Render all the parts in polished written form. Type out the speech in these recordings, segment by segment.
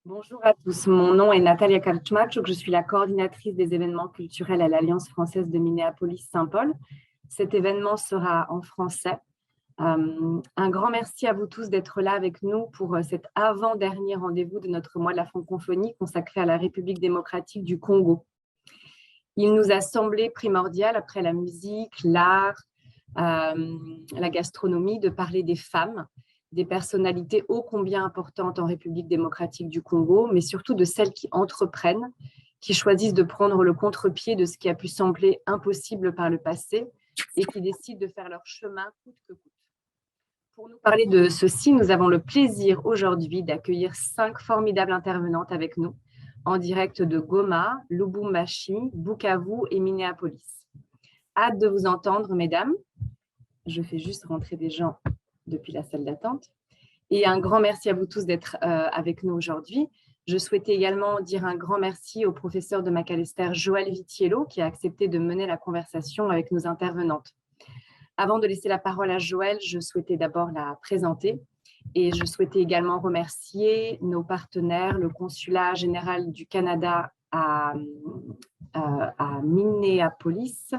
Bonjour à tous, mon nom est Natalia Karczmarczuk, je suis la coordinatrice des événements culturels à l'Alliance française de Minneapolis-Saint-Paul. Cet événement sera en français. Un grand merci à vous tous d'être là avec nous pour cet avant-dernier rendez-vous de notre mois de la francophonie consacré à la République démocratique du Congo. Il nous a semblé primordial, après la musique, l'art, la gastronomie, de parler des femmes, des personnalités ô combien importantes en République démocratique du Congo, mais surtout de celles qui entreprennent, qui choisissent de prendre le contre-pied de ce qui a pu sembler impossible par le passé et qui décident de faire leur chemin coûte que coûte. Pour nous parler de ceci, nous avons le plaisir aujourd'hui d'accueillir 5 formidables intervenantes avec nous, en direct de Goma, Lubumbashi, Bukavu et Minneapolis. Hâte de vous entendre, mesdames. Je fais juste rentrer des gens depuis la salle d'attente. Et un grand merci à vous tous d'être avec nous aujourd'hui. Je souhaitais également dire un grand merci au professeur de Macalester, Joël Vitiello, qui a accepté de mener la conversation avec nos intervenantes. Avant de laisser la parole à Joël, je souhaitais d'abord la présenter et je souhaitais également remercier nos partenaires, le Consulat général du Canada à Minneapolis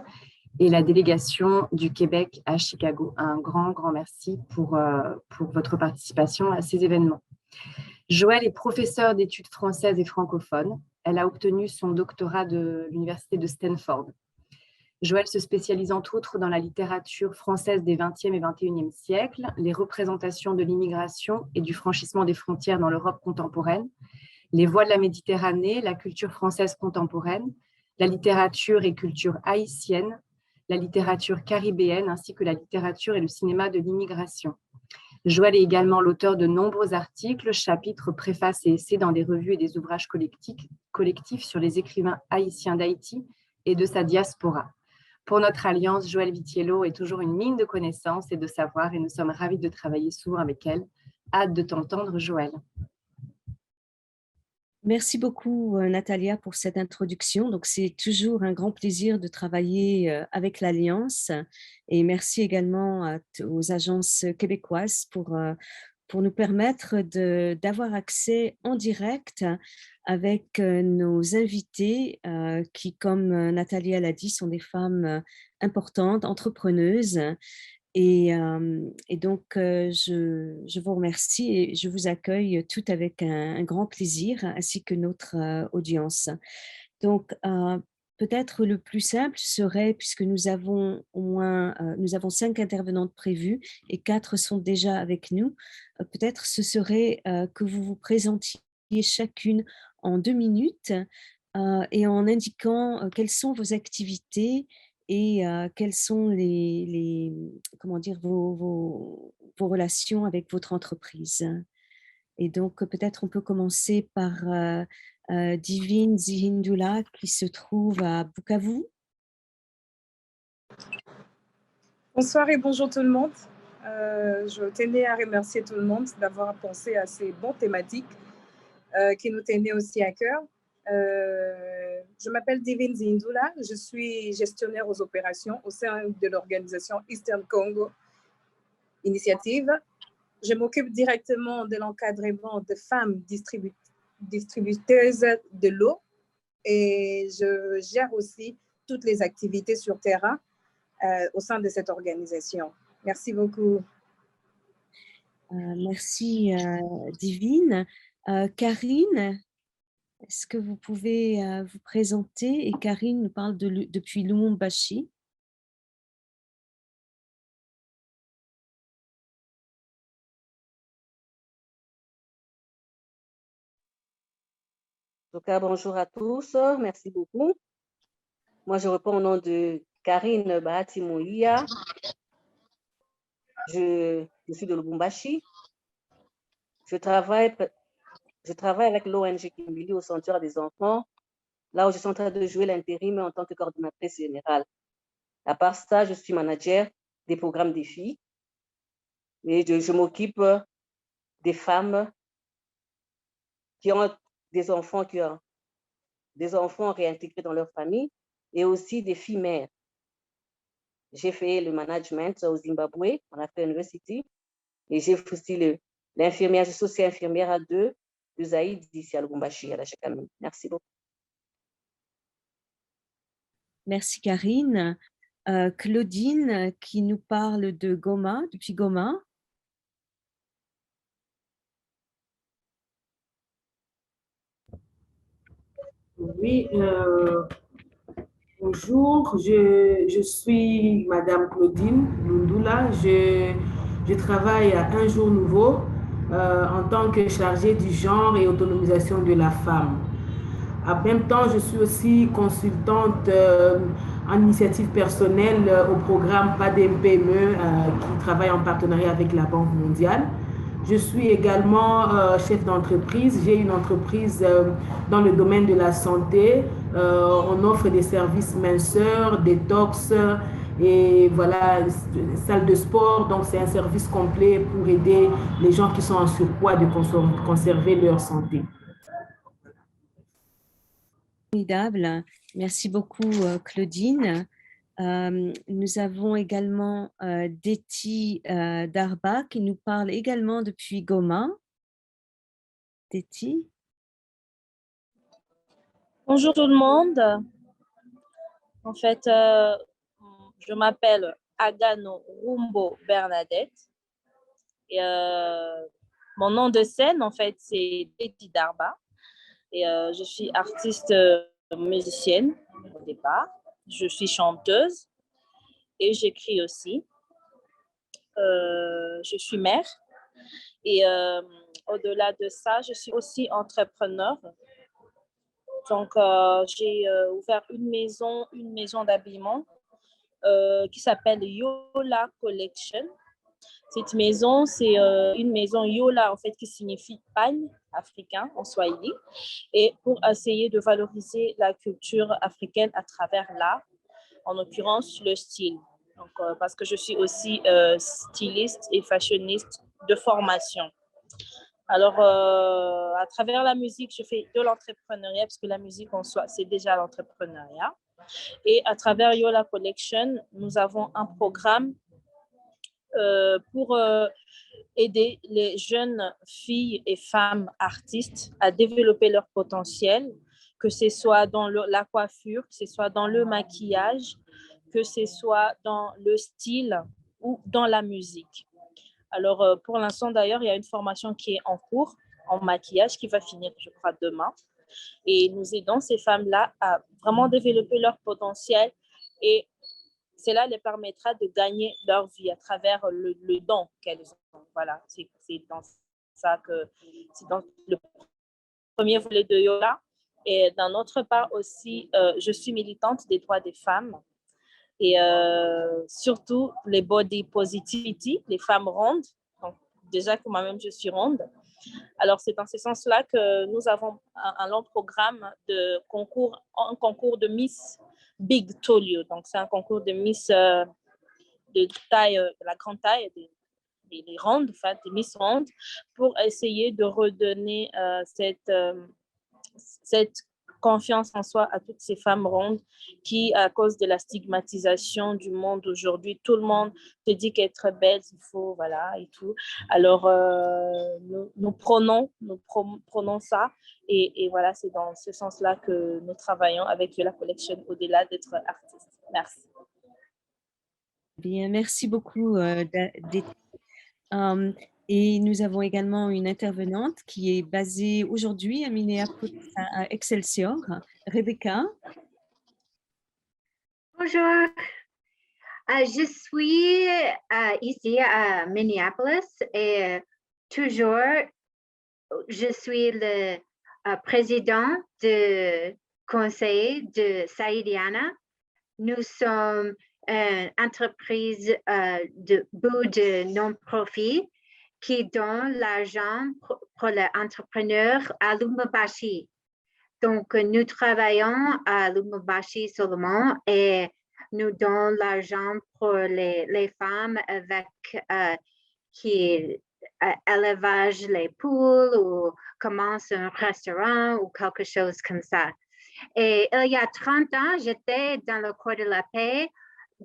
et la délégation du Québec à Chicago. Un grand merci pour votre participation à ces événements. Joël est professeure d'études françaises et francophones. Elle a obtenu son doctorat de l'Université de Stanford. Joël se spécialise entre autres dans la littérature française des 20e et 21e siècles, les représentations de l'immigration et du franchissement des frontières dans l'Europe contemporaine, les voies de la Méditerranée, la culture française contemporaine, la littérature et culture haïtienne, la littérature caribéenne, ainsi que la littérature et le cinéma de l'immigration. Joël est également l'auteur de nombreux articles, chapitres, préfaces et essais dans des revues et des ouvrages collectifs sur les écrivains haïtiens d'Haïti et de sa diaspora. Pour notre alliance, Joël Vitiello est toujours une mine de connaissances et de savoir et nous sommes ravis de travailler souvent avec elle. Hâte de t'entendre, Joël. Merci beaucoup, Natalia, pour cette introduction. Donc, c'est toujours un grand plaisir de travailler avec l'Alliance. Et merci également aux agences québécoises pour nous permettre d'avoir accès en direct avec nos invités qui, comme Natalia l'a dit, sont des femmes importantes, entrepreneuses. Et donc, je vous remercie et je vous accueille toutes avec un grand plaisir, ainsi que notre audience. Donc, peut-être le plus simple serait, puisque nous avons au moins nous avons 5 intervenantes prévues et 4 sont déjà avec nous, peut-être ce serait que vous vous présentiez chacune en 2 minutes et en indiquant quelles sont vos activités et quelles sont comment dire, vos relations avec votre entreprise. Et donc, peut-être on peut commencer par Divine Zihindula qui se trouve à Bukavu. Bonsoir et bonjour tout le monde. Je tenais à remercier tout le monde d'avoir pensé à ces bonnes thématiques qui nous tenaient aussi à cœur. Je m'appelle Divine Zihindula, je suis gestionnaire aux opérations au sein de l'organisation Eastern Congo Initiative. Je m'occupe directement de l'encadrement de femmes distributeuses de l'eau et je gère aussi toutes les activités sur terrain au sein de cette organisation. Merci beaucoup. Merci Divine. Karine, est-ce que vous pouvez vous présenter? Et Karine nous parle depuis Lubumbashi. Donc, bonjour à tous, merci beaucoup. Moi, je réponds au nom de Karine Bahati Mouia. Je suis de Lubumbashi. Je travaille avec l'ONG Kimbili au Sanctuaire des enfants, là où je suis en train de jouer l'intérim en tant que coordinatrice générale. À part ça, je suis manager des programmes des filles et je m'occupe des femmes qui ont des enfants réintégrés dans leur famille et aussi des filles mères. J'ai fait le management au Zimbabwe, en African University, et j'ai aussi l'infirmière, je suis aussi infirmière à 2 de Zaïd ici à Lubumbashi, à la Chakami. Merci beaucoup. Merci Karine. Claudine qui nous parle de Goma, depuis Goma. Oui, bonjour, je suis Madame Claudine Lundula. Je travaille à Un Jour Nouveau en tant que chargée du genre et autonomisation de la femme. En même temps, je suis aussi consultante en initiative personnelle au programme PADEM-PME qui travaille en partenariat avec la Banque mondiale. Je suis également chef d'entreprise. J'ai une entreprise dans le domaine de la santé. On offre des services minceurs, détox et voilà, salle de sport. Donc, c'est un service complet pour aider les gens qui sont en surpoids de conserver leur santé. Formidable. Merci beaucoup, Claudine. Nous avons également Deti Darba qui nous parle également depuis Goma. Deti. Bonjour tout le monde. En fait, je m'appelle Agano Rumbo Bernadette. Et, mon nom de scène, en fait, c'est Deti Darba. Et je suis artiste musicienne au départ. Je suis chanteuse et j'écris aussi. Je suis mère. Et au-delà de ça, je suis aussi entrepreneur. Donc, j'ai ouvert une maison d'habillement qui s'appelle Yola Collection. Cette maison, c'est une maison Yola, en fait, qui signifie pagne africain en swahili, et pour essayer de valoriser la culture africaine à travers l'art, en l'occurrence le style. Donc, parce que je suis aussi styliste et fashioniste de formation. Alors, à travers la musique, je fais de l'entrepreneuriat, parce que la musique en soi, c'est déjà l'entrepreneuriat. Et à travers Yola Collection, nous avons un programme pour aider les jeunes filles et femmes artistes à développer leur potentiel, que ce soit dans la coiffure, que ce soit dans le maquillage, que ce soit dans le style ou dans la musique. Alors, pour l'instant, d'ailleurs, il y a une formation qui est en cours en maquillage qui va finir, je crois, demain. Et nous aidons ces femmes-là à vraiment développer leur potentiel, et cela les permettra de gagner leur vie à travers le don qu'elles ont. Voilà, c'est dans ça que c'est dans le premier volet de Yola. Et d'un autre part aussi, je suis militante des droits des femmes et surtout les body positivity, les femmes rondes. Donc, déjà que moi-même je suis ronde. Alors, c'est dans ce sens-là que nous avons un long programme de concours, un concours de Miss Big Tolio. Donc, c'est un concours de Miss de taille, de la grande taille, des rondes, enfin, des Miss rondes, pour essayer de redonner cette confiance en soi à toutes ces femmes rondes qui, à cause de la stigmatisation du monde aujourd'hui, tout le monde te dit qu'être belle, il faut, voilà, et tout. Alors, nous prenons ça, et voilà, c'est dans ce sens-là que nous travaillons avec la collection au-delà d'être artiste. Merci. Bien, merci beaucoup. Et nous avons également une intervenante qui est basée aujourd'hui à Minneapolis, à Excelsior, Rebecca. Bonjour, je suis ici à Minneapolis et toujours je suis le président du conseil de Saidiana. Nous sommes une entreprise de but de non-profit qui donne l'argent pour les entrepreneurs à Lubumbashi. Donc, nous travaillons à Lubumbashi seulement et nous donnons l'argent pour les femmes avec qui élèvent les poules ou commencent un restaurant ou quelque chose comme ça. Et il y a 30 ans, j'étais dans le cours de la paix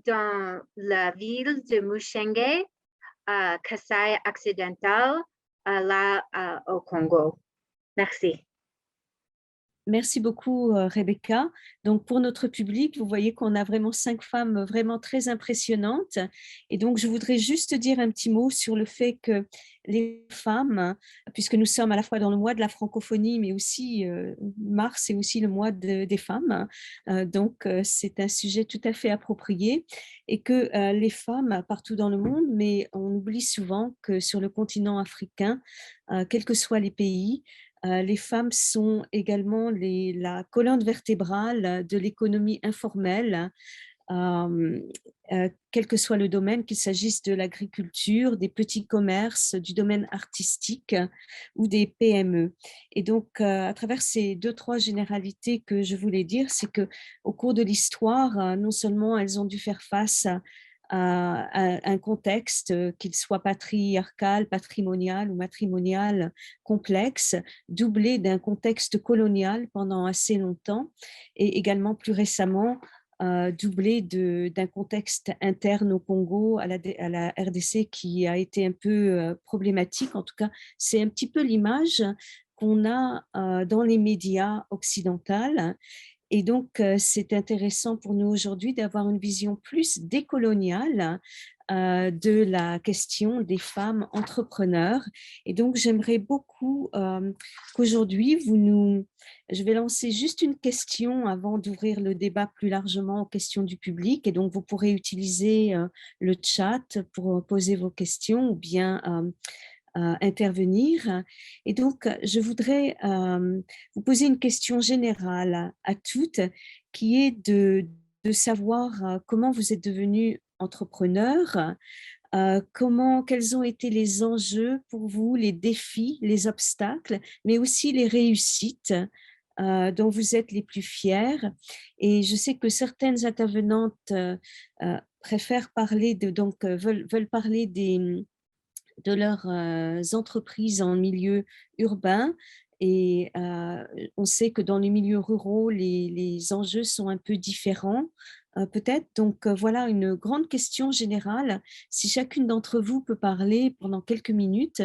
dans la ville de Mushenge, Kasai occidental, là au Congo. Merci. Merci beaucoup, Rebecca. Donc, pour notre public, vous voyez qu'on a vraiment 5 femmes vraiment très impressionnantes. Et donc, je voudrais juste dire un petit mot sur le fait que les femmes, puisque nous sommes à la fois dans le mois de la francophonie, mais aussi mars, c'est aussi le mois des femmes. Donc, c'est un sujet tout à fait approprié et que les femmes partout dans le monde, mais on oublie souvent que sur le continent africain, quels que soient les pays, les femmes sont également la colonne vertébrale de l'économie informelle, quel que soit le domaine, qu'il s'agisse de l'agriculture, des petits commerces, du domaine artistique ou des PME. Et donc, à travers ces 2-3 généralités que je voulais dire, c'est qu'au cours de l'histoire, non seulement elles ont dû faire face à un contexte, qu'il soit patriarcal, patrimonial ou matrimonial complexe, doublé d'un contexte colonial pendant assez longtemps et également plus récemment doublé d'un contexte interne au Congo, à la RDC qui a été un peu problématique. En tout cas, c'est un petit peu l'image qu'on a dans les médias occidentaux. Et donc, c'est intéressant pour nous aujourd'hui d'avoir une vision plus décoloniale de la question des femmes entrepreneurs. Et donc, j'aimerais beaucoup qu'aujourd'hui, je vais lancer juste une question avant d'ouvrir le débat plus largement aux questions du public. Et donc, vous pourrez utiliser le chat pour poser vos questions ou bien intervenir. Et donc, je voudrais vous poser une question générale à toutes, qui est de savoir comment vous êtes devenue entrepreneur, quels ont été les enjeux pour vous, les défis, les obstacles, mais aussi les réussites dont vous êtes les plus fiers. Et je sais que certaines intervenantes préfèrent parler veulent parler de leurs entreprises en milieu urbain. Et on sait que dans les milieux ruraux, les enjeux sont un peu différents, peut-être. Donc, voilà une grande question générale. Si chacune d'entre vous peut parler pendant quelques minutes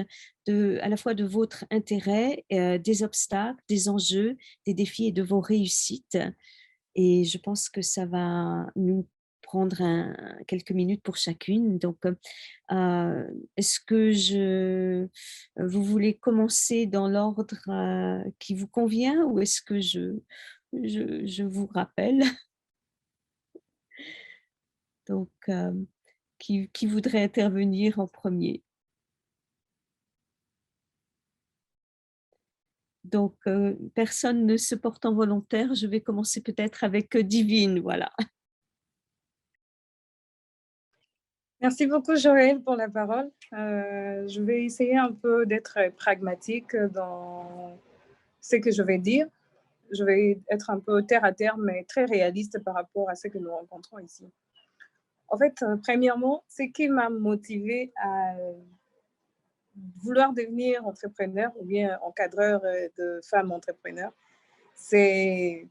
à la fois de votre intérêt, des obstacles, des enjeux, des défis et de vos réussites. Et je pense que ça va nous prendre quelques minutes pour chacune. Donc, est-ce que vous voulez commencer dans l'ordre qui vous convient ou est-ce que je vous rappelle? Donc, qui voudrait intervenir en premier? Donc, personne ne se portant volontaire, je vais commencer peut-être avec Divine, voilà. Merci beaucoup, Joël, pour la parole. Je vais essayer un peu d'être pragmatique dans ce que je vais dire. Je vais être un peu terre à terre, mais très réaliste par rapport à ce que nous rencontrons ici. En fait, premièrement, ce qui m'a motivée à vouloir devenir entrepreneur ou bien encadreur de femmes entrepreneurs,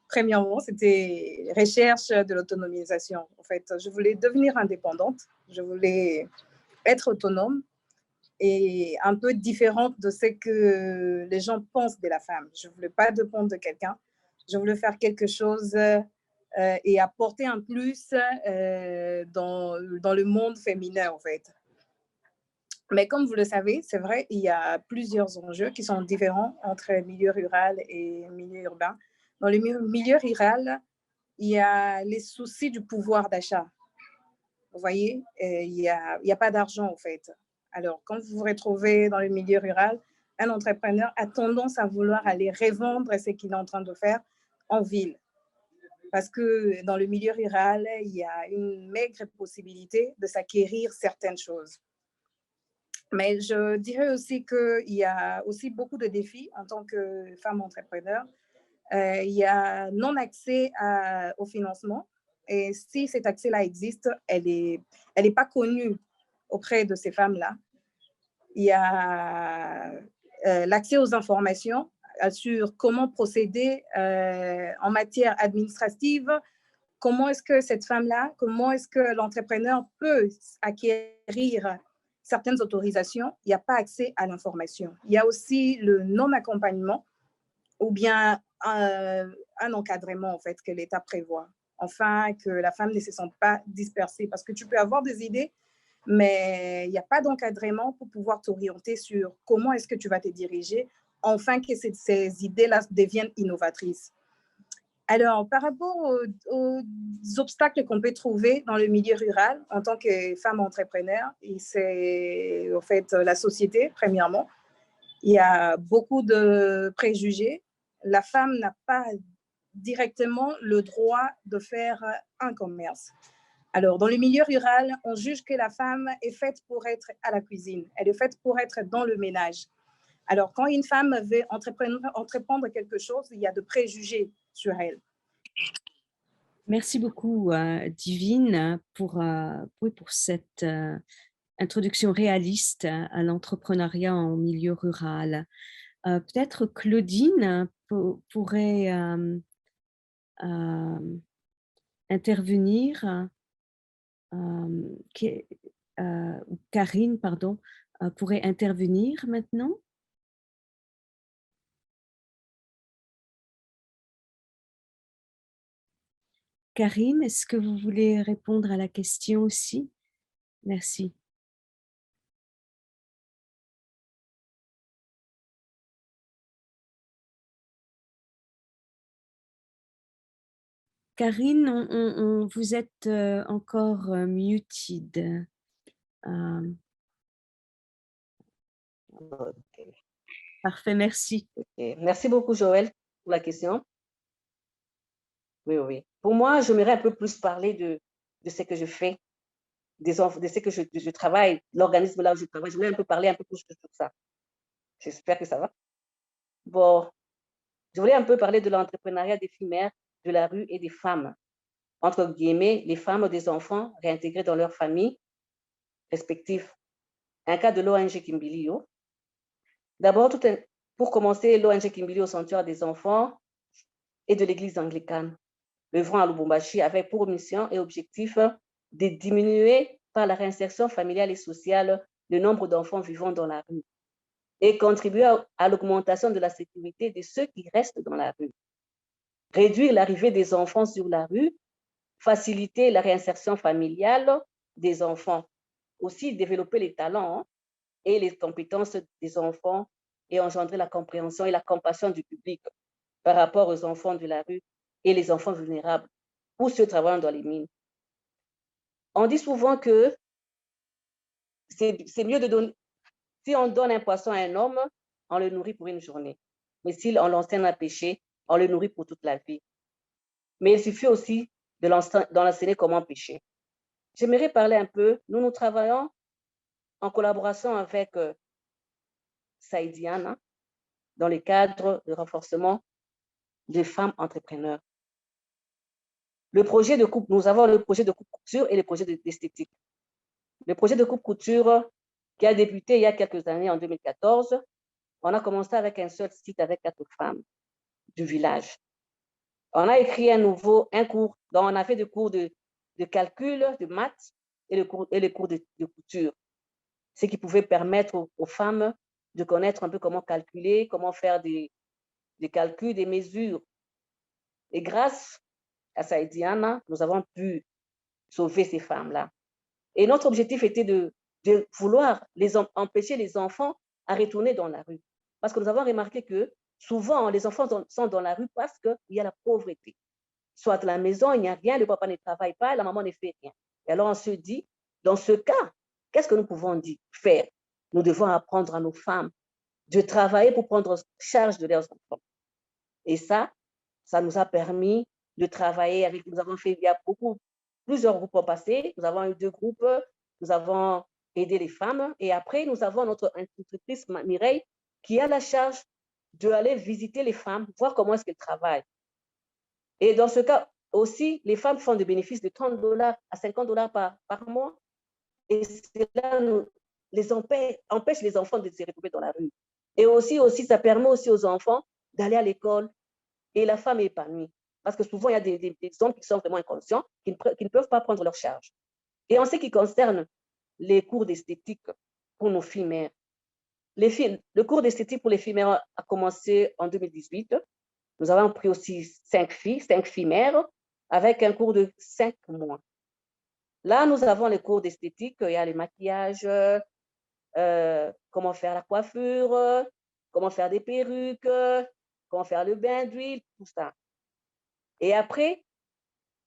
premièrement, c'était recherche de l'autonomisation. En fait, je voulais devenir indépendante, je voulais être autonome et un peu différente de ce que les gens pensent de la femme. Je ne voulais pas dépendre de quelqu'un, je voulais faire quelque chose et apporter un plus dans le monde féminin, en fait. Mais comme vous le savez, c'est vrai, il y a plusieurs enjeux qui sont différents entre milieu rural et milieu urbain. Dans le milieu rural, il y a les soucis du pouvoir d'achat. Vous voyez, il y a pas d'argent, en fait. Alors, quand vous vous retrouvez dans le milieu rural, un entrepreneur a tendance à vouloir aller revendre ce qu'il est en train de faire en ville. Parce que dans le milieu rural, il y a une maigre possibilité de s'acquérir certaines choses. Mais je dirais aussi qu'il y a aussi beaucoup de défis en tant que femme entrepreneur. Il y a non-accès au financement. Et si cet accès-là existe, elle est pas connue auprès de ces femmes-là. Il y a l'accès aux informations sur comment procéder en matière administrative. Comment est-ce que cette femme-là, comment est-ce que l'entrepreneur peut acquérir certaines autorisations? Il n'y a pas accès à l'information. Il y a aussi le non-accompagnement ou bien un encadrement en fait que l'État prévoit, afin que la femme ne se sente pas dispersée. Parce que tu peux avoir des idées, mais il n'y a pas d'encadrement pour pouvoir t'orienter sur comment est-ce que tu vas te diriger, afin que ces idées-là deviennent innovatrices. Alors, par rapport aux obstacles qu'on peut trouver dans le milieu rural en tant que femme entrepreneur, c'est en fait la société, premièrement. Il y a beaucoup de préjugés. La femme n'a pas directement le droit de faire un commerce. Alors, dans le milieu rural, on juge que la femme est faite pour être à la cuisine. Elle est faite pour être dans le ménage. Alors, quand une femme veut entreprendre quelque chose, il y a de préjugés sur elle. Merci beaucoup, Divine, pour cette introduction réaliste à l'entrepreneuriat en milieu rural. Peut-être Claudine pourrait intervenir, Karine, pardon, pourrait intervenir maintenant. Karine, est-ce que vous voulez répondre à la question aussi? Merci. Karine, vous êtes encore muted. Okay. Parfait, merci. Okay. Merci beaucoup, Joël, pour la question. Oui. Pour moi, j'aimerais un peu plus parler de ce que je fais, de ce que je travaille, l'organisme là où je travaille. Je voulais un peu parler un peu plus de tout ça. J'espère que ça va. Bon, je voulais un peu parler de l'entrepreneuriat des filles mères de la rue et des femmes, entre guillemets, les femmes des enfants réintégrés dans leurs familles respectives. Un cas de l'ONG Kimbilio. D'abord, pour commencer, l'ONG Kimbilio au sanctuaire des enfants et de l'église anglicane, œuvrant à Lubumbashi, avait pour mission et objectif de diminuer par la réinsertion familiale et sociale le nombre d'enfants vivant dans la rue et contribuer à l'augmentation de la sécurité de ceux qui restent dans la rue. Réduire l'arrivée des enfants sur la rue, faciliter la réinsertion familiale des enfants, aussi développer les talents et les compétences des enfants et engendrer la compréhension et la compassion du public par rapport aux enfants de la rue et les enfants vulnérables ou ceux travaillant dans les mines. On dit souvent que c'est mieux de donner, si on donne un poisson à un homme, on le nourrit pour une journée. Mais si on l'enseigne à pêcher, on le nourrit pour toute la vie. Mais il suffit aussi de l'enseigner comment pêcher. J'aimerais parler un peu, nous travaillons en collaboration avec Saïdiana dans le cadre de renforcement des femmes entrepreneurs. Le projet de coupe, nous avons le projet de coupe-couture et le projet d'esthétique. Le projet de coupe-couture qui a débuté il y a quelques années, en 2014, on a commencé avec un seul site avec 4 femmes du village. On a écrit un cours, donc on a fait des cours de calcul, de maths et les cours de couture, ce qui pouvait permettre aux femmes de connaître un peu comment calculer, comment faire des calculs, des mesures. Et grâce à Saïdiana, nous avons pu sauver ces femmes-là. Et notre objectif était de vouloir empêcher les enfants à retourner dans la rue. Parce que nous avons remarqué que souvent, les enfants sont dans la rue parce qu'il y a la pauvreté. Soit à la maison, il n'y a rien, le papa ne travaille pas, la maman ne fait rien. Et alors, on se dit, dans ce cas, qu'est-ce que nous pouvons faire? Nous devons apprendre à nos femmes de travailler pour prendre charge de leurs enfants. Et ça nous a permis de travailler avec, nous avons fait, il y a plusieurs groupes ont passé, nous avons eu 2 groupes, nous avons aidé les femmes et après, nous avons notre institutrice Mireille qui a la charge d'aller visiter les femmes, voir comment est-ce qu'elles travaillent. Et dans ce cas aussi, les femmes font des bénéfices de $30 à $50 par mois et cela empêche les enfants de se retrouver dans la rue. Et aussi, ça permet aussi aux enfants d'aller à l'école et la femme est épanouie. Parce que souvent, il y a des hommes qui sont vraiment inconscients, qui ne peuvent pas prendre leur charge. Et en ce qui concerne les cours d'esthétique pour nos filles mères, le cours d'esthétique pour les filles mères a commencé en 2018. Nous avons pris aussi 5 filles mères, avec un cours de 5 mois. Là, nous avons les cours d'esthétique, il y a le maquillage, comment faire la coiffure, comment faire des perruques, comment faire le bain d'huile, tout ça. Et après,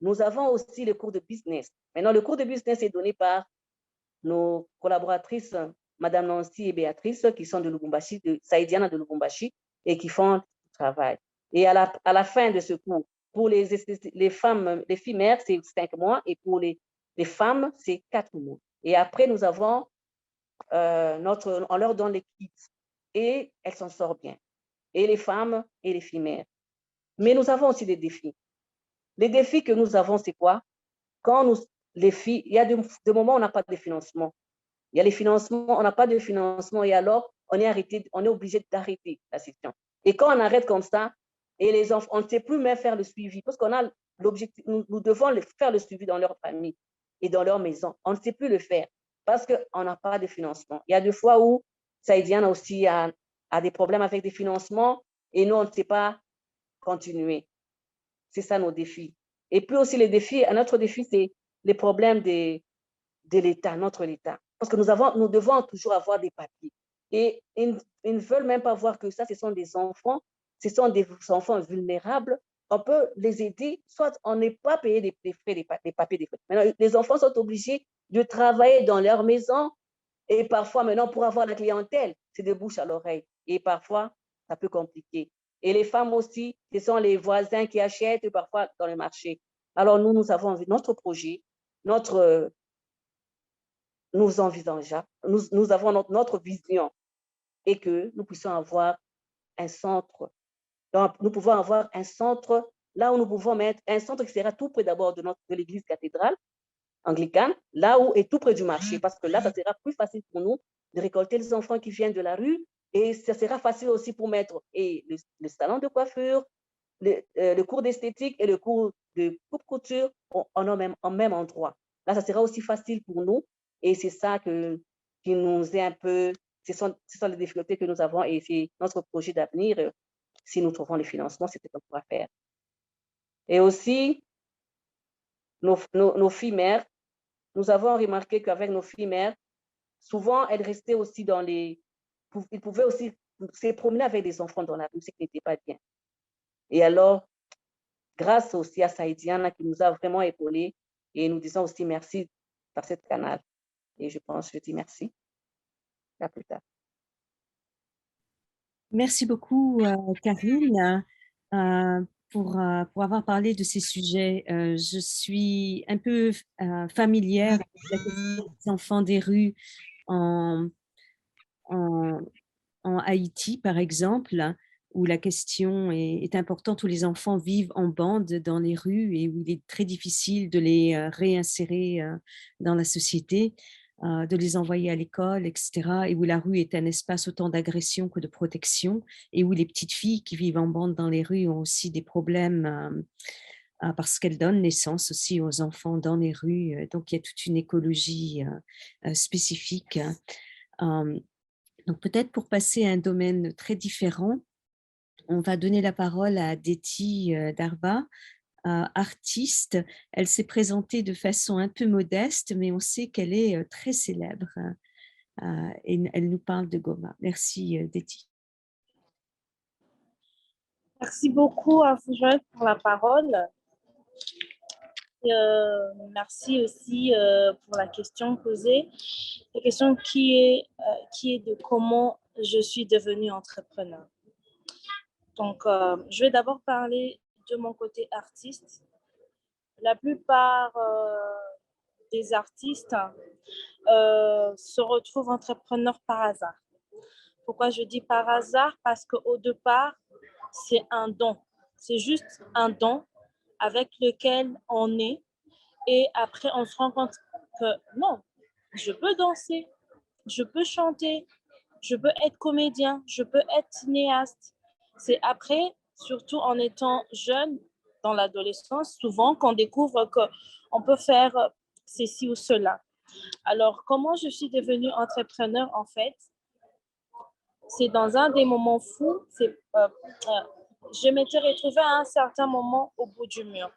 nous avons aussi le cours de business. Maintenant, le cours de business est donné par nos collaboratrices, Madame Nancy et Béatrice, qui sont de Lubumbashi, de Saïdiana de Lubumbashi, et qui font du travail. Et à la fin de ce cours, pour les filles mères, c'est 5 mois, et pour les femmes, c'est 4 mois. Et après, nous avons on leur donne les kits, et elles s'en sortent bien. Et les femmes et les filles mères. Mais nous avons aussi des défis. Les défis que nous avons, c'est quoi? Quand les filles, il y a des moments où on n'a pas de financement. Il y a les financements, on n'a pas de financement, et alors on est obligé d'arrêter la session. Et quand on arrête comme ça, et les enfants, on ne sait plus même faire le suivi, parce qu'on a l'objectif, nous devons faire le suivi dans leur famille et dans leur maison. On ne sait plus le faire parce qu'on n'a pas de financement. Il y a des fois où Saïdiane aussi a des problèmes avec des financements, et nous, on ne sait pas continuer. C'est ça nos défis. Et puis aussi notre défi, c'est les problèmes de l'État, notre État. Parce que nous devons toujours avoir des papiers. Et ils ne veulent même pas voir que ça, ce sont des enfants vulnérables. On peut les aider, soit on n'est pas payé des frais, des papiers. Maintenant, les enfants sont obligés de travailler dans leur maison, et parfois, maintenant, pour avoir la clientèle, c'est de bouche à l'oreille. Et parfois, ça peut compliquer. Et les femmes aussi, ce sont les voisins qui achètent parfois dans le marché. Alors, nous avons notre projet, nous avons notre vision, et que nous puissions avoir un centre. Donc, nous pouvons avoir un centre là où nous pouvons mettre un centre qui sera tout près d'abord de l'église cathédrale anglicane, là où est tout près du marché, parce que là, ça sera plus facile pour nous de récolter les enfants qui viennent de la rue, et ça sera facile aussi pour mettre le salon de coiffure, le cours d'esthétique et le cours de coupe-couture en même endroit. Là, ça sera aussi facile pour nous, et c'est ça qui nous est un peu, ce sont les difficultés que nous avons, et c'est notre projet d'avenir. Si nous trouvons les financements, c'est ce qu'on pourra faire. Et aussi, nos filles mères, nous avons remarqué qu'avec nos filles mères, souvent, elles restaient aussi ils pouvaient aussi se promener avec des enfants dans la rue, ce qui n'était pas bien. Et alors, grâce aussi à Saïdiana qui nous a vraiment épaulés, et nous disons aussi merci par cette canal. Et je dis merci. À plus tard. Merci beaucoup, Karine, pour avoir parlé de ces sujets. Je suis un peu familière avec la question des enfants des rues en Haïti, par exemple, où la question est importante, où les enfants vivent en bande dans les rues et où il est très difficile de les réinsérer dans la société, de les envoyer à l'école, etc., et où la rue est un espace autant d'agression que de protection, et où les petites filles qui vivent en bande dans les rues ont aussi des problèmes parce qu'elles donnent naissance aussi aux enfants dans les rues. Donc, il y a toute une écologie spécifique. Donc, peut-être pour passer à un domaine très différent, on va donner la parole à Deti Darba, artiste. Elle s'est présentée de façon un peu modeste, mais on sait qu'elle est très célèbre. Et elle nous parle de Goma. Merci, Deti. Merci beaucoup à vous, Joël, pour la parole. Merci aussi pour la question posée. La question qui est de comment je suis devenue entrepreneur. Donc, je vais d'abord parler de mon côté artiste. La plupart des artistes se retrouvent entrepreneurs par hasard. Pourquoi je dis par hasard? Parce qu'au départ, c'est un don. C'est juste un don avec lequel on est. Et après, on se rend compte que non, je peux danser, je peux chanter, je peux être comédien, je peux être cinéaste. C'est après, surtout en étant jeune, dans l'adolescence, souvent qu'on découvre qu'on peut faire ceci ou cela. Alors, comment je suis devenue entrepreneur, en fait? c'est dans un des moments fous, je m'étais retrouvée à un certain moment au bout du mur.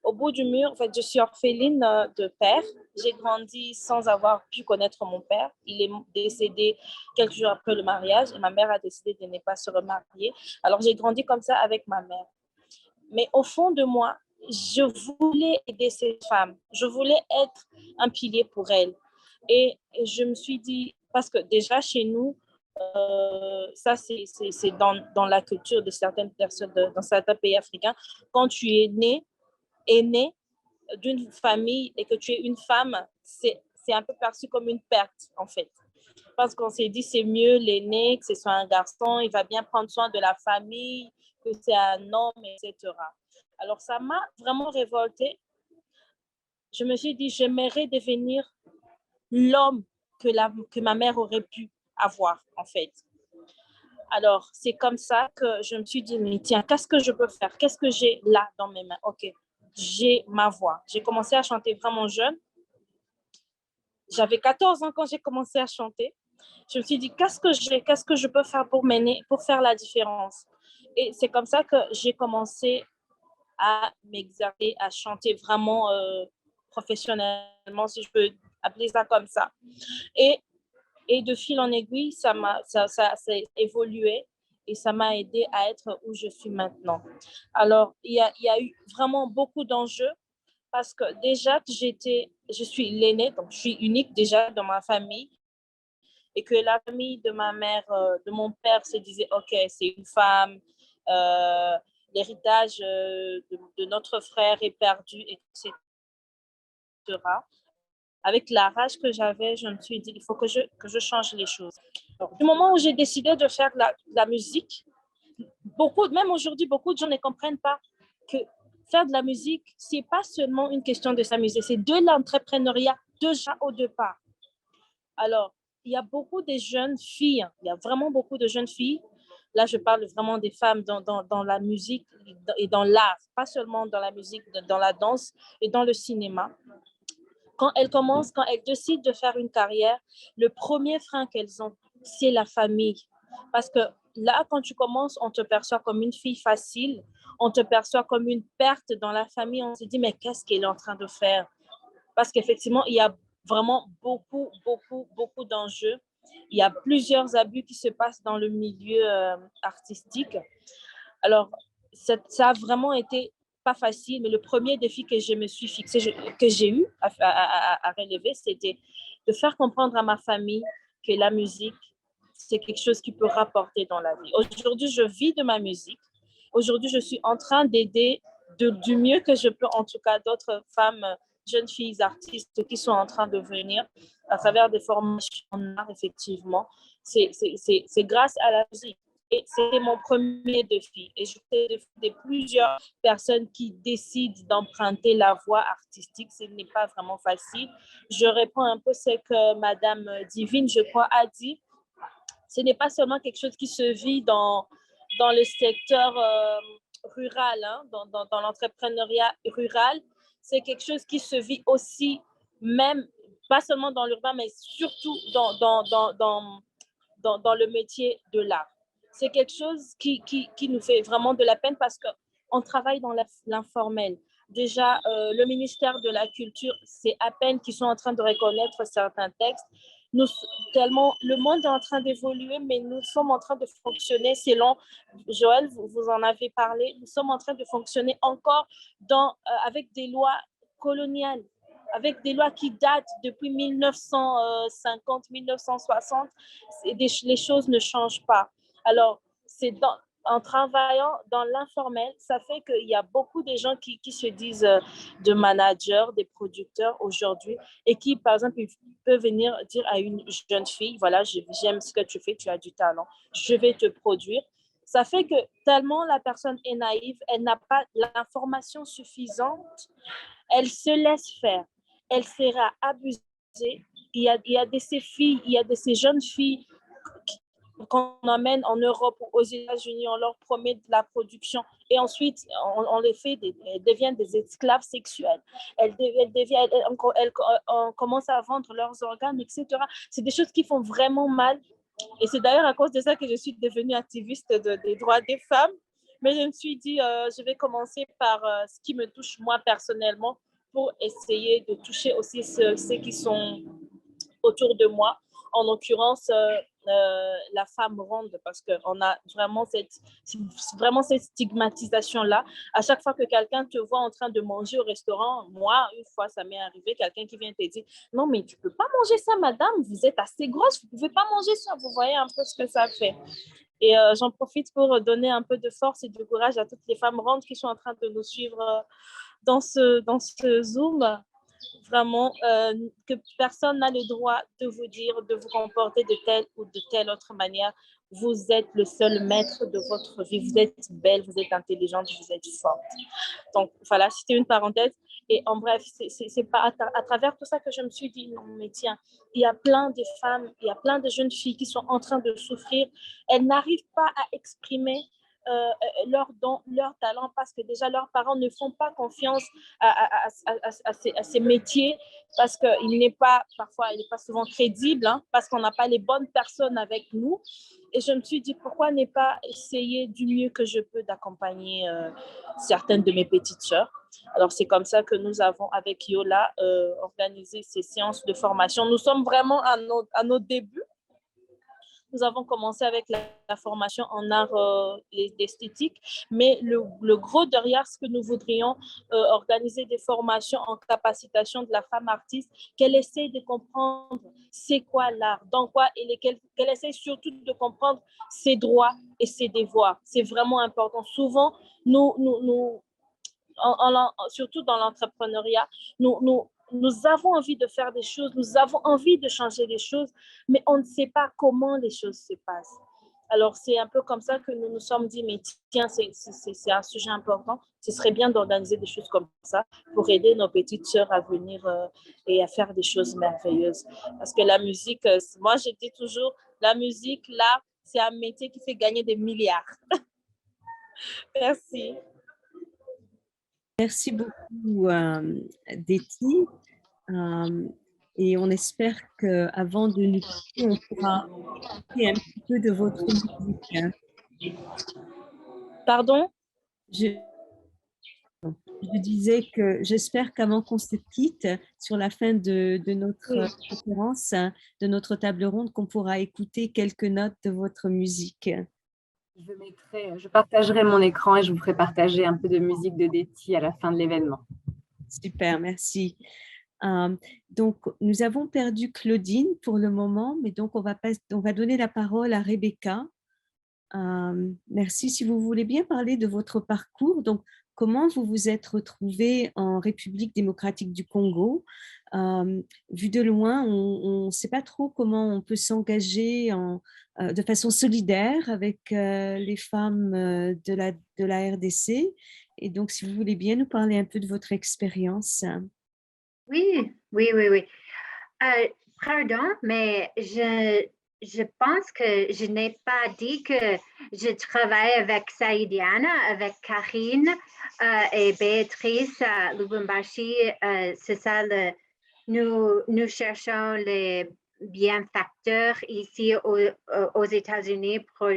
Au bout du mur, en fait, je suis orpheline de père. J'ai grandi sans avoir pu connaître mon père. Il est décédé quelques jours après le mariage et ma mère a décidé de ne pas se remarier. Alors, j'ai grandi comme ça avec ma mère. Mais au fond de moi, je voulais aider ces femmes. Je voulais être un pilier pour elles. Et je me suis dit, parce que déjà chez nous, ça c'est dans la culture de certaines personnes, dans certains pays africains, quand tu es né d'une famille et que tu es une femme, c'est un peu perçu comme une perte, en fait. Parce qu'on s'est dit, c'est mieux l'aîné, que ce soit un garçon, il va bien prendre soin de la famille, que c'est un homme, etc. Alors, ça m'a vraiment révoltée. Je me suis dit, j'aimerais devenir l'homme que ma mère aurait pu avoir, en fait. Alors, c'est comme ça que je me suis dit, mais tiens, qu'est-ce que je peux faire? Qu'est-ce que j'ai là dans mes mains? OK, j'ai ma voix. J'ai commencé à chanter vraiment jeune. J'avais 14 ans quand j'ai commencé à chanter. Je me suis dit, qu'est-ce que je peux faire pour m'aider, pour faire la différence? Et c'est comme ça que j'ai commencé à m'exercer, à chanter vraiment professionnellement, si je peux appeler ça comme ça. Et de fil en aiguille, ça s'est évolué et ça m'a aidé à être où je suis maintenant. Alors, il y a eu vraiment beaucoup d'enjeux parce que déjà que je suis l'aînée, donc je suis unique déjà dans ma famille et que la famille de ma mère, de mon père se disait, OK, c'est une femme, l'héritage de notre frère est perdu, etc. Avec la rage que j'avais, je me suis dit, il faut que je change les choses. Alors, du moment où j'ai décidé de faire la musique, même aujourd'hui, beaucoup de gens ne comprennent pas que faire de la musique, ce n'est pas seulement une question de s'amuser, c'est de l'entrepreneuriat déjà au départ. Alors, il y a beaucoup de jeunes filles, il y a vraiment beaucoup de jeunes filles. Là, je parle vraiment des femmes dans la musique et dans l'art, pas seulement dans la musique, dans la danse et dans le cinéma. Quand elles décident de faire une carrière, le premier frein qu'elles ont, c'est la famille. Parce que là, quand tu commences, on te perçoit comme une fille facile, on te perçoit comme une perte dans la famille. On se dit, mais qu'est-ce qu'elle est en train de faire? Parce qu'effectivement, il y a vraiment beaucoup, beaucoup, beaucoup d'enjeux. Il y a plusieurs abus qui se passent dans le milieu artistique. Alors, ça a vraiment été pas facile, mais le premier défi que je me suis fixé, que j'ai eu à relever, c'était de faire comprendre à ma famille que la musique, c'est quelque chose qui peut rapporter dans la vie. Aujourd'hui, je vis de ma musique. Aujourd'hui, je suis en train d'aider du mieux que je peux, en tout cas, d'autres femmes, jeunes filles, artistes qui sont en train de venir à travers des formations en art, effectivement. C'est grâce à la musique. Et c'était mon premier défi. Et je fais de plusieurs personnes qui décident d'emprunter la voie artistique. Ce n'est pas vraiment facile. Je réponds un peu ce que Madame Divine, je crois, a dit. Ce n'est pas seulement quelque chose qui se vit dans le secteur rural, hein, dans l'entrepreneuriat rural. C'est quelque chose qui se vit aussi, même, pas seulement dans l'urbain, mais surtout dans le métier de l'art. C'est quelque chose qui nous fait vraiment de la peine parce qu'on travaille dans l'informel. Déjà, le ministère de la Culture, c'est à peine qu'ils sont en train de reconnaître certains textes. Tellement le monde est en train d'évoluer, mais nous sommes en train de fonctionner selon, Joël, vous en avez parlé, nous sommes en train de fonctionner encore avec des lois coloniales, avec des lois qui datent depuis 1950, 1960, les choses ne changent pas. Alors, en travaillant dans l'informel, ça fait qu'il y a beaucoup de gens qui se disent de managers, des producteurs aujourd'hui, et qui, par exemple, peuvent venir dire à une jeune fille, voilà, j'aime ce que tu fais, tu as du talent, je vais te produire. Ça fait que tellement la personne est naïve, elle n'a pas l'information suffisante, elle se laisse faire, elle sera abusée. Il y a de ces filles, il y a de ces jeunes filles qu'on emmène en Europe ou aux États-Unis, on leur promet de la production et ensuite on les fait, elles deviennent des esclaves sexuels, on commence à vendre leurs organes, etc. C'est des choses qui font vraiment mal Et c'est d'ailleurs à cause de ça que je suis devenue activiste des droits des femmes. Mais je me suis dit, je vais commencer par ce qui me touche moi personnellement pour essayer de toucher aussi ceux qui sont autour de moi. En l'occurrence, la femme ronde, parce qu'on a vraiment cette stigmatisation-là. À chaque fois que quelqu'un te voit en train de manger au restaurant, moi, une fois, ça m'est arrivé, quelqu'un qui vient te dire « Non, mais tu ne peux pas manger ça, madame, vous êtes assez grosse, vous ne pouvez pas manger ça. » Vous voyez un peu ce que ça fait. Et j'en profite pour donner un peu de force et de courage à toutes les femmes rondes qui sont en train de nous suivre dans ce Zoom. Vraiment, que personne n'a le droit de vous dire, de vous comporter de telle ou de telle autre manière. Vous êtes le seul maître de votre vie. Vous êtes belle, vous êtes intelligente, vous êtes forte. Donc, voilà, c'était une parenthèse. Et en bref, c'est pas à travers tout ça que je me suis dit, non, mais tiens, il y a plein de femmes, il y a plein de jeunes filles qui sont en train de souffrir. Elles n'arrivent pas à exprimer leurs dons, leurs talents, parce que déjà leurs parents ne font pas confiance à ces métiers, parce qu'il n'est pas, parfois, il n'est pas souvent crédible, hein, parce qu'on n'a pas les bonnes personnes avec nous. Et je me suis dit, pourquoi ne pas essayer du mieux que je peux d'accompagner certaines de mes petites sœurs. Alors, c'est comme ça que nous avons, avec Yola, organisé ces séances de formation. Nous sommes vraiment à nos débuts. Nous avons commencé avec la formation en art d'esthétique, mais le gros derrière, ce que nous voudrions organiser des formations en capacitation de la femme artiste, qu'elle essaie de comprendre c'est quoi l'art, dans quoi qu'elle essaie surtout de comprendre ses droits et ses devoirs. C'est vraiment important. Souvent, surtout dans l'entrepreneuriat, nous avons envie de faire des choses, nous avons envie de changer les choses, mais on ne sait pas comment les choses se passent. Alors, c'est un peu comme ça que nous nous sommes dit, mais tiens, c'est un sujet important. Ce serait bien d'organiser des choses comme ça pour aider nos petites sœurs à venir et à faire des choses merveilleuses. Parce que la musique, moi, je dis toujours, la musique, là, c'est un métier qui fait gagner des milliards. Merci. Merci beaucoup, Déti. Et on espère qu'avant de nous quitter, on pourra écouter un petit peu de votre musique. Pardon? Je disais que j'espère qu'avant qu'on se quitte, sur la fin de notre conférence, de notre table ronde, qu'on pourra écouter quelques notes de votre musique. Je partagerai mon écran et je vous ferai partager un peu de musique de Déti à la fin de l'événement. Super, merci. Donc, nous avons perdu Claudine pour le moment, mais donc on va donner la parole à Rebecca. Merci. Si vous voulez bien parler de votre parcours, donc comment vous vous êtes retrouvée en République démocratique du Congo. Vu de loin, on ne sait pas trop comment on peut s'engager de façon solidaire avec les femmes de la RDC. Et donc, si vous voulez bien nous parler un peu de votre expérience. Oui. Pardon, mais je pense que je n'ai pas dit que je travaille avec Saïdiana, avec Karine et Béatrice à Lubumbashi. C'est ça, nous cherchons les bienfaiteurs ici aux États-Unis pour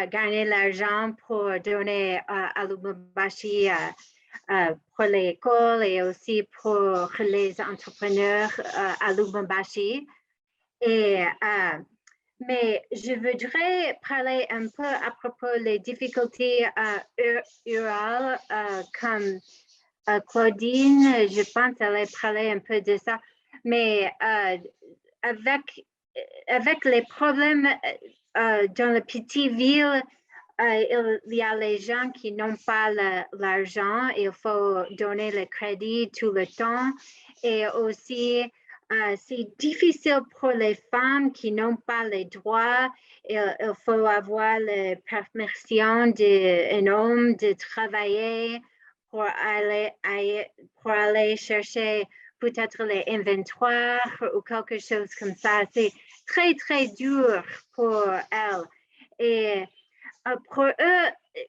gagner l'argent pour donner à Lubumbashi pour l'école et aussi pour les entrepreneurs à Lubumbashi. Mais je voudrais parler un peu à propos des difficultés rurales comme Claudine, je pense qu'elle a parlé un peu de ça, mais avec les problèmes dans les petites villes, il y a les gens qui n'ont pas l'argent, il faut donner le crédit tout le temps. Et aussi, c'est difficile pour les femmes qui n'ont pas les droits. Il faut avoir la permission d'un homme de travailler pour aller chercher peut-être les inventoires ou quelque chose comme ça. C'est très, très dur pour elles. Et pour eux,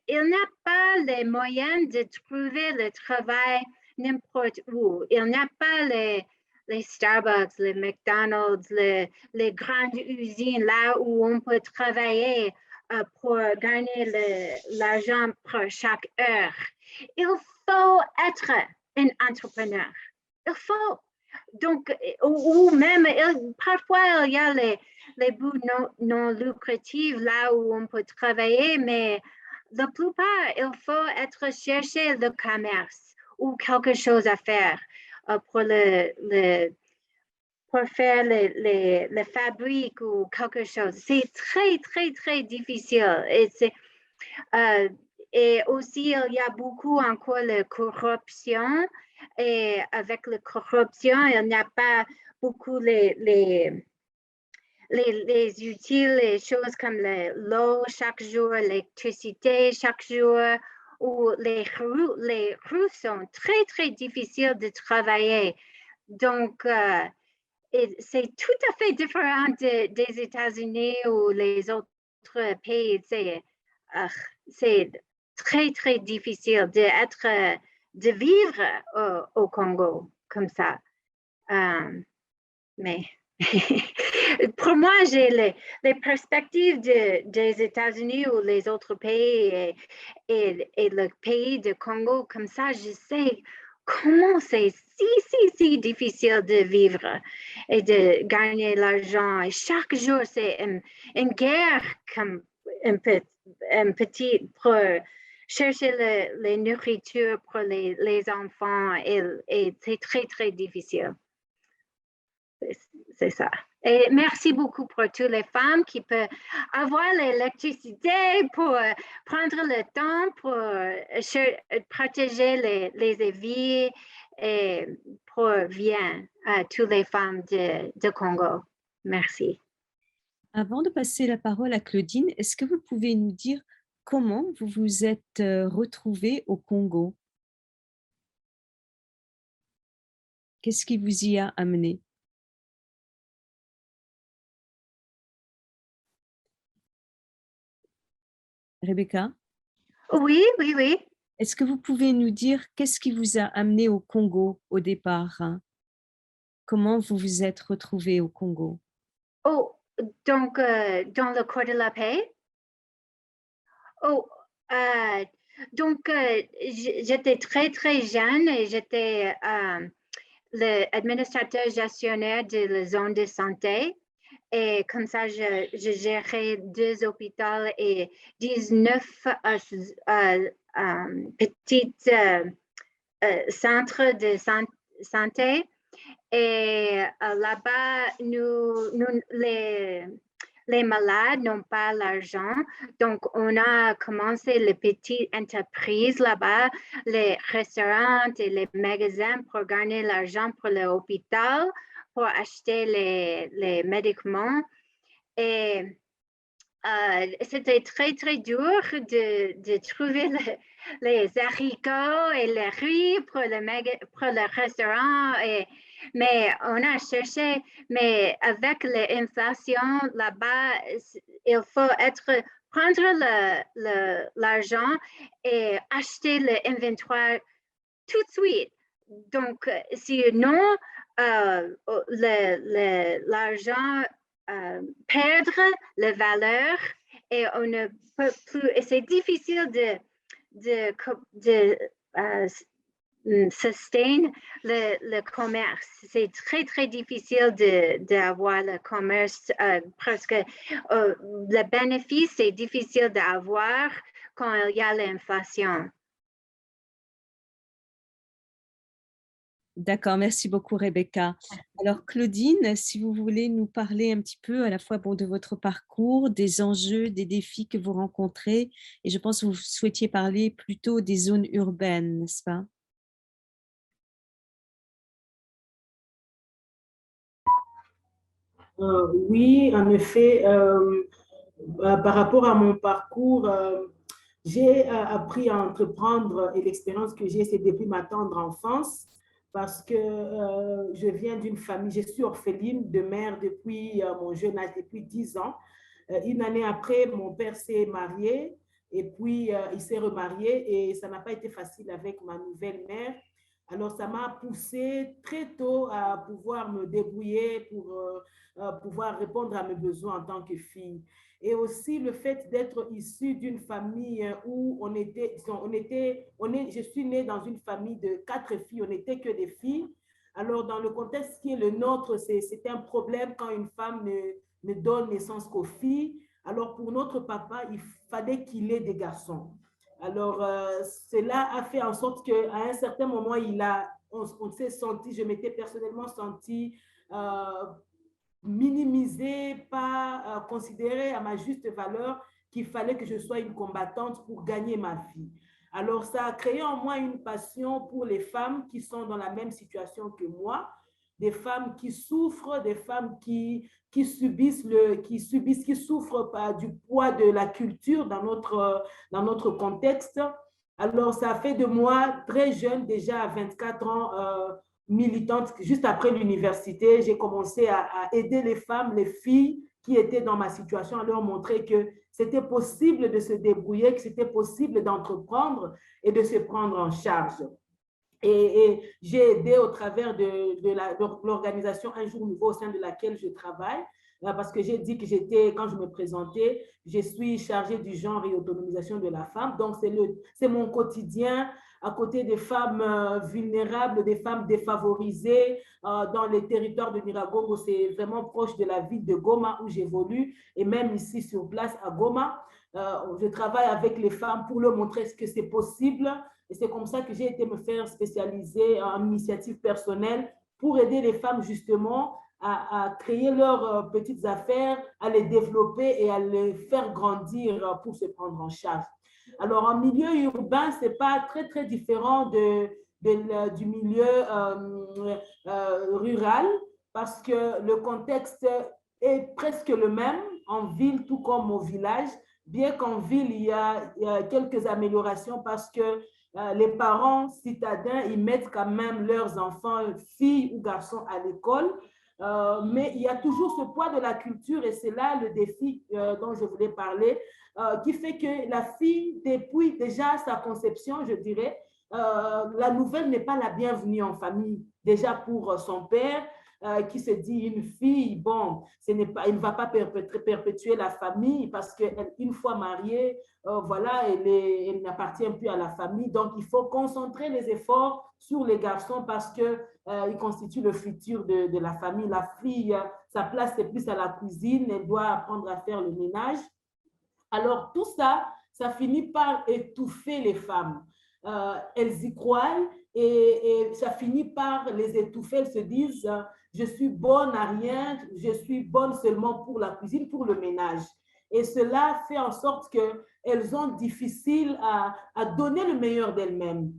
il n'y a pas les moyens de trouver le travail n'importe où. Il n'y a pas les Starbucks, les McDonald's, les grandes usines, là où on peut travailler pour gagner l'argent pour chaque heure. Il faut être un entrepreneur. Il faut. Donc, ou même, parfois, il y a les bouts non lucratifs là où on peut travailler, mais la plupart, il faut être chercher le commerce ou quelque chose à faire pour pour faire les fabriques ou quelque chose. C'est très, très, très difficile. Et aussi, il y a beaucoup encore de corruption. Et avec la corruption, il n'y a pas beaucoup les utiles, les choses comme l'eau chaque jour, l'électricité chaque jour, ou les rues sont très, très difficiles de travailler. Donc, c'est tout à fait différent des États-Unis ou les autres pays. C'est très, très difficile de vivre au Congo comme ça. Mais pour moi, j'ai les perspectives des États-Unis ou les autres pays et le pays de Congo comme ça, je sais comment c'est si difficile de vivre et de gagner l'argent. Et chaque jour, c'est une guerre comme un petit pour chercher les nourritures pour les enfants et c'est très, très difficile. C'est ça. Et merci beaucoup pour toutes les femmes qui peuvent avoir l'électricité pour prendre le temps pour protéger les vies et pour bien à toutes les femmes de Congo. Merci. Avant de passer la parole à Claudine, est-ce que vous pouvez nous dire comment vous vous êtes retrouvée au Congo? Qu'est-ce qui vous y a amené? Rebecca? Oui. Est-ce que vous pouvez nous dire qu'est-ce qui vous a amené au Congo au départ? Comment vous vous êtes retrouvée au Congo? Oh, donc dans le corps de la paix? Oh, donc j'étais très, très jeune et j'étais l'administrateur gestionnaire de la zone de santé. Et comme ça, je gérais 2 hôpitaux et 19 petits centres de santé. Et là-bas, les malades n'ont pas l'argent. Donc, on a commencé les petites entreprises là-bas, les restaurants et les magasins pour gagner l'argent pour l'hôpital, pour acheter les médicaments. Et c'était très, très dur de trouver les haricots et les riz pour le restaurant. Mais on a cherché, mais avec l'inflation là-bas, il faut prendre l'argent et acheter l'inventoire tout de suite. Donc, sinon, l'argent perdre la valeur et on ne peut plus, et c'est difficile de sustain le commerce. C'est très, très difficile d'avoir le commerce parce que le bénéfice, c'est difficile d'avoir quand il y a l'inflation. D'accord, merci beaucoup Rebecca. Alors Claudine, si vous voulez nous parler un petit peu à la fois de votre parcours, des enjeux, des défis que vous rencontrez, et je pense que vous souhaitiez parler plutôt des zones urbaines, n'est-ce pas? Oui, en effet, par rapport à mon parcours, j'ai appris à entreprendre et l'expérience que j'ai, c'est depuis ma tendre enfance parce que je viens d'une famille, je suis orpheline de mère depuis mon jeune âge, depuis 10 ans. Une année après, mon père s'est marié et puis il s'est remarié et ça n'a pas été facile avec ma nouvelle mère. Alors, ça m'a poussé très tôt à pouvoir me débrouiller pour pouvoir répondre à mes besoins en tant que fille. Et aussi le fait d'être issue d'une famille où je suis née dans une famille de 4 filles, on n'était que des filles. Alors, dans le contexte qui est le nôtre, c'est un problème quand une femme ne donne naissance qu'aux filles. Alors, pour notre papa, il fallait qu'il ait des garçons. Alors, cela a fait en sorte qu'à un certain moment, on s'est senti, je m'étais personnellement sentie minimisée, pas considérée à ma juste valeur, qu'il fallait que je sois une combattante pour gagner ma vie. Alors, ça a créé en moi une passion pour les femmes qui sont dans la même situation que moi, des femmes qui souffrent, des femmes qui souffrent du poids de la culture dans notre contexte. Alors, ça a fait de moi, très jeune, déjà à 24 ans, militante. Juste après l'université, j'ai commencé à aider les femmes, les filles qui étaient dans ma situation, à leur montrer que c'était possible de se débrouiller, que c'était possible d'entreprendre et de se prendre en charge. Et j'ai aidé au travers de l'organisation Un Jour Nouveau au sein de laquelle je travaille, parce que j'ai dit que quand je me présentais, je suis chargée du genre et autonomisation de la femme. Donc, c'est mon quotidien à côté des femmes vulnérables, des femmes défavorisées dans les territoires de Nyiragongo. C'est vraiment proche de la ville de Goma où j'évolue, et même ici sur place à Goma. Je travaille avec les femmes pour leur montrer ce que c'est possible. Et c'est comme ça que j'ai été me faire spécialiser en initiative personnelle pour aider les femmes justement à créer leurs petites affaires, à les développer et à les faire grandir pour se prendre en charge. Alors, en milieu urbain, ce n'est pas très, très différent du milieu rural parce que le contexte est presque le même en ville tout comme au village, bien qu'en ville, il y a quelques améliorations parce que les parents citadins, ils mettent quand même leurs enfants, filles ou garçons, à l'école. Mais il y a toujours ce poids de la culture et c'est là le défi dont je voulais parler, qui fait que la fille, depuis déjà sa conception, je dirais, la nouvelle n'est pas la bienvenue en famille. Déjà pour son père, qui se dit une fille, bon, il ne va pas perpétuer la famille parce qu'une fois mariée, voilà, elle n'appartient plus à la famille. Donc, il faut concentrer les efforts sur les garçons parce qu'ils constituent le futur de la famille. La fille, sa place, c'est plus à la cuisine, elle doit apprendre à faire le ménage. Alors, tout ça, ça finit par étouffer les femmes. Elles y croient et ça finit par les étouffer. Elles se disent, je suis bonne à rien, je suis bonne seulement pour la cuisine, pour le ménage. Et cela fait en sorte qu'elles ont difficile à donner le meilleur d'elles-mêmes,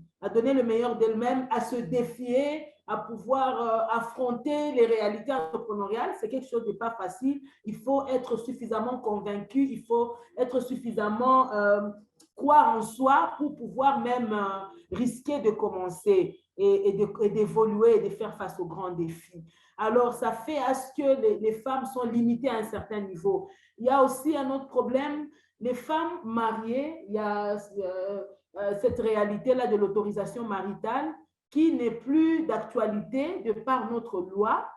à se défier, à pouvoir affronter les réalités entrepreneuriales. C'est quelque chose de pas facile. Il faut être suffisamment convaincu, il faut être suffisamment croire en soi pour pouvoir même risquer de commencer et d'évoluer et de faire face aux grands défis. Alors, ça fait à ce que les femmes sont limitées à un certain niveau. Il y a aussi un autre problème, les femmes mariées, il y a cette réalité-là de l'autorisation maritale qui n'est plus d'actualité de par notre loi,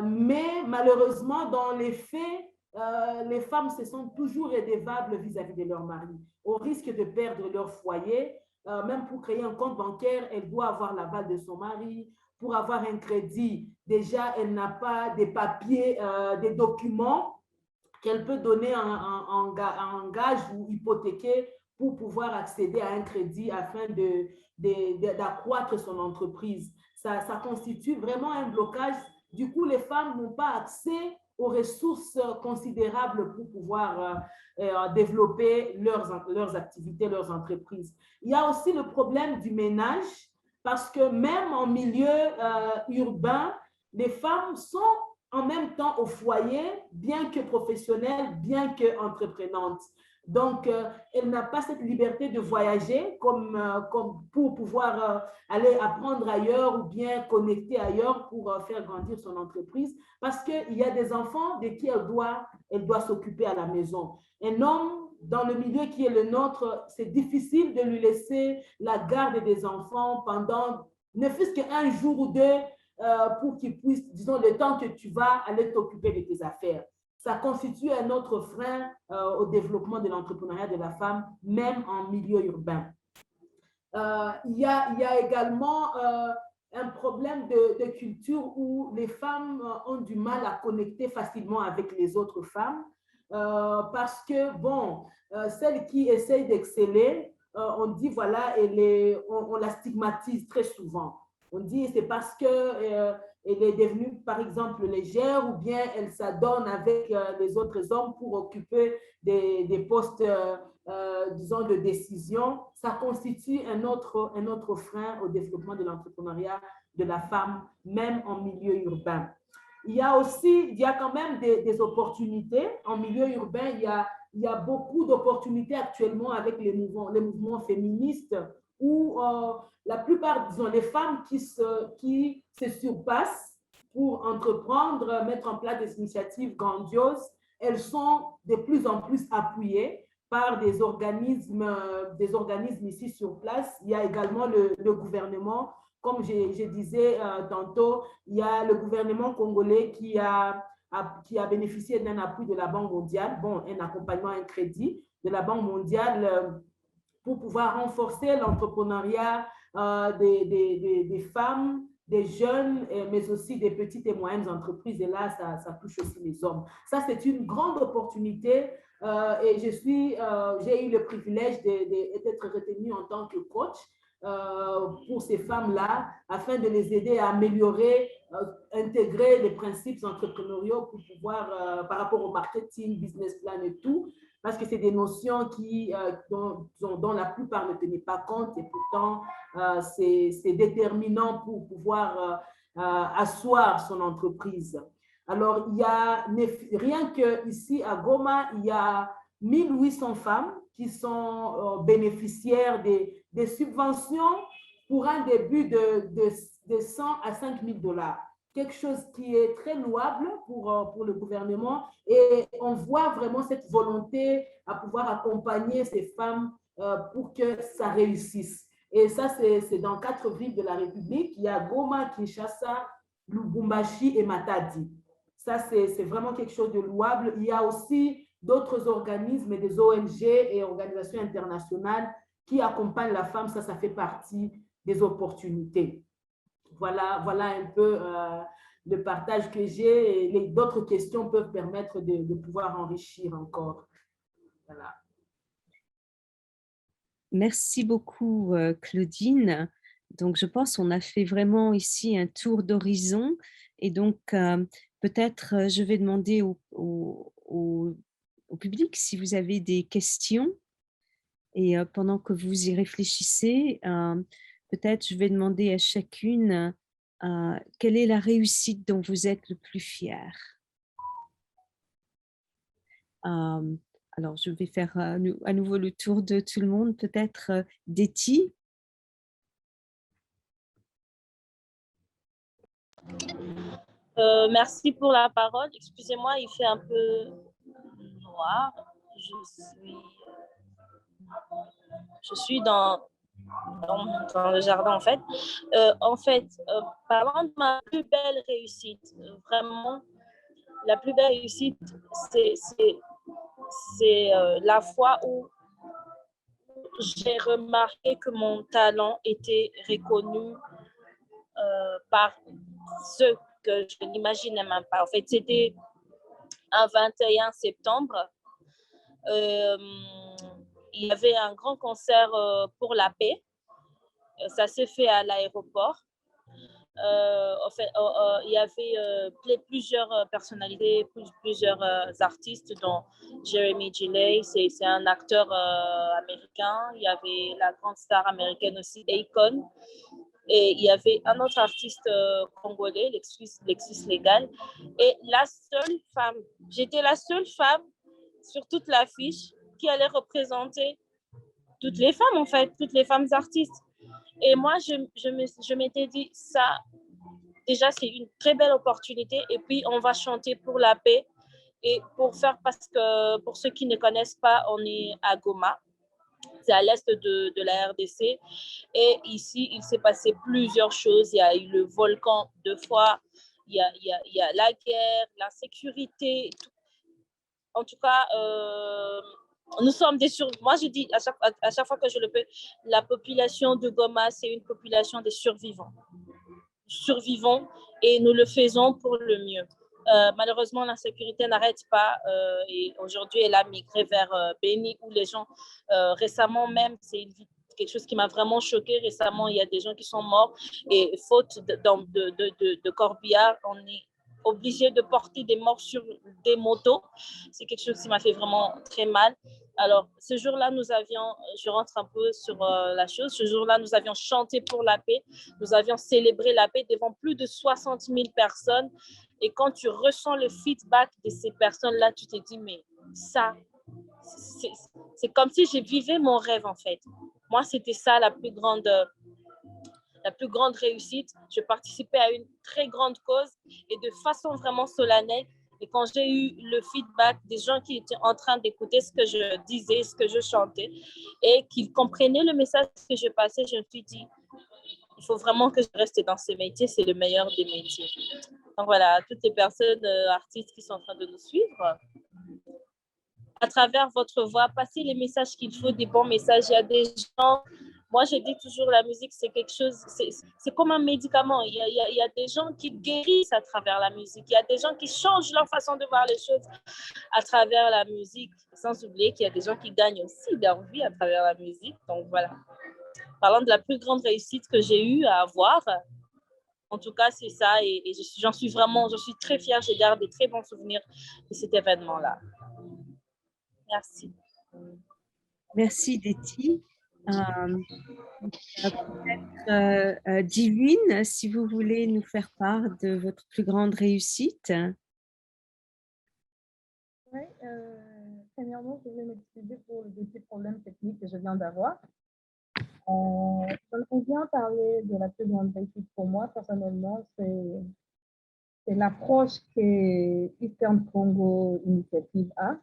mais malheureusement, dans les faits, les femmes se sentent toujours redevables vis-à-vis de leur mari, au risque de perdre leur foyer. Même pour créer un compte bancaire, elle doit avoir l'aval de son mari. Pour avoir un crédit, déjà, elle n'a pas des papiers, des documents qu'elle peut donner en gage ou hypothéquer pour pouvoir accéder à un crédit afin d'accroître son entreprise. Ça constitue vraiment un blocage. Du coup, les femmes n'ont pas accès aux ressources considérables pour pouvoir développer leurs activités, leurs entreprises. Il y a aussi le problème du ménage, parce que même en milieu urbain, les femmes sont en même temps au foyer, bien que professionnelles, bien qu'entreprenantes. Donc, elle n'a pas cette liberté de voyager comme pour pouvoir aller apprendre ailleurs ou bien connecter ailleurs pour faire grandir son entreprise parce qu'il y a des enfants de qui elle doit s'occuper à la maison. Un homme, dans le milieu qui est le nôtre, c'est difficile de lui laisser la garde des enfants pendant ne fût-ce qu'un jour ou deux pour qu'ils puissent, disons, le temps que tu vas aller t'occuper de tes affaires. Ça constitue un autre frein au développement de l'entrepreneuriat de la femme, même en milieu urbain. Il y a également un problème de culture où les femmes ont du mal à connecter facilement avec les autres femmes parce que, bon, celle qui essaye d'exceller, on dit, voilà, on la stigmatise très souvent. On dit, c'est parce que elle est devenue, par exemple, légère ou bien elle s'adonne avec les autres hommes pour occuper des postes disons, de décision. Ça constitue un autre frein au développement de l'entrepreneuriat de la femme, même en milieu urbain. Il y a quand même des opportunités. En milieu urbain, il y a beaucoup d'opportunités actuellement avec les mouvements féministes où la plupart, disons, les femmes qui se surpassent pour entreprendre, mettre en place des initiatives grandioses, elles sont de plus en plus appuyées par des organismes ici sur place. Il y a également le gouvernement. Comme je disais tantôt, il y a le gouvernement congolais qui a bénéficié d'un appui de la Banque mondiale, bon, un accompagnement, un crédit de la Banque mondiale pour pouvoir renforcer l'entrepreneuriat des femmes, des jeunes, mais aussi des petites et moyennes entreprises. Et là, ça touche aussi les hommes. Ça, c'est une grande opportunité et j'ai eu le privilège d'être retenue en tant que coach pour ces femmes-là, afin de les aider à améliorer, intégrer les principes entrepreneuriaux pour pouvoir, par rapport au marketing, business plan et tout, parce que c'est des notions dont la plupart ne tenaient pas compte et pourtant, c'est déterminant pour pouvoir asseoir son entreprise. Alors, rien qu'ici à Goma, il y a 1800 femmes qui sont bénéficiaires des subventions pour un début de 100 à 5 000 $. Quelque chose qui est très louable pour le gouvernement et on voit vraiment cette volonté à pouvoir accompagner ces femmes pour que ça réussisse. Et ça, c'est dans 4 villes de la République. Il y a Goma, Kinshasa, Lubumbashi et Matadi. Ça, c'est vraiment quelque chose de louable. Il y a aussi d'autres organismes, des ONG et organisations internationales qui accompagnent la femme. Ça fait partie des opportunités. Voilà un peu le partage que j'ai. Et d'autres questions peuvent permettre de pouvoir enrichir encore. Voilà. Merci beaucoup, Claudine. Donc, je pense qu'on a fait vraiment ici un tour d'horizon. Et donc, peut-être je vais demander au public si vous avez des questions. Et pendant que vous y réfléchissez, peut-être je vais demander à chacune quelle est la réussite dont vous êtes le plus fier. Alors, je vais faire à nouveau le tour de tout le monde. Peut-être Deti. Merci pour la parole. Excusez-moi, il fait un peu noir. Je suis dans le jardin, en fait. Parlant de ma plus belle réussite, vraiment, la plus belle réussite, c'est la fois où j'ai remarqué que mon talent était reconnu par ceux que je n'imaginais même pas. En fait, c'était un 21 septembre. Il y avait un grand concert pour la paix. Ça s'est fait à l'aéroport. Il y avait plusieurs personnalités, plusieurs artistes, dont Jeremy Gilley, c'est un acteur américain. Il y avait la grande star américaine aussi, Akon. Et il y avait un autre artiste congolais, Lexus Legal. Et j'étais la seule femme sur toute l'affiche qui allait représenter toutes les femmes, en fait, toutes les femmes artistes. Et moi, je m'étais dit, ça, déjà, c'est une très belle opportunité. Et puis, on va chanter pour la paix. Et parce que pour ceux qui ne connaissent pas, on est à Goma. C'est à l'est de la RDC. Et ici, il s'est passé plusieurs choses. Il y a eu le volcan 2 fois, il y a la guerre, l'insécurité. En tout cas, nous sommes des survivants. Moi, je dis à chaque fois que je le peux, la population de Goma, c'est une population des survivants. Survivons et nous le faisons pour le mieux. Malheureusement, l'insécurité n'arrête pas et aujourd'hui, elle a migré vers Béni où les gens, récemment même, c'est quelque chose qui m'a vraiment choquée. Récemment, il y a des gens qui sont morts et faute de corbillard, on est obligé de porter des morts sur des motos. C'est quelque chose qui m'a fait vraiment très mal. Alors, ce jour-là, je rentre un peu sur la chose, ce jour-là, nous avions chanté pour la paix, nous avions célébré la paix devant plus de 60 000 personnes. Et quand tu ressens le feedback de ces personnes-là, tu te dis, mais ça, c'est comme si je vivais mon rêve, en fait. Moi, c'était ça la plus grande réussite. Je participais à une très grande cause et de façon vraiment solennelle. Et quand j'ai eu le feedback des gens qui étaient en train d'écouter ce que je disais, ce que je chantais, et qu'ils comprenaient le message que je passais, je me suis dit, il faut vraiment que je reste dans ce métier, c'est le meilleur des métiers. Donc voilà, toutes les personnes, artistes qui sont en train de nous suivre, à travers votre voix, passez les messages qu'il faut, des bons messages. Il y a des gens, moi je dis toujours, la musique c'est quelque chose, c'est comme un médicament. Il y a des gens qui guérissent à travers la musique. Il y a des gens qui changent leur façon de voir les choses à travers la musique. Sans oublier qu'il y a des gens qui gagnent aussi leur vie à travers la musique. Donc voilà. Parlant de la plus grande réussite que j'ai eue à avoir, en tout cas c'est ça. Et je suis très fière. Je garde des très bons souvenirs de cet événement-là. Merci. Merci, Déti. Divine, si vous voulez nous faire part de votre plus grande réussite. Oui, premièrement, je voulais m'excuser pour le petit problème technique que je viens d'avoir. On vient parler de la plus grande réussite pour moi, personnellement, c'est l'approche que Eastern Congo Initiative a.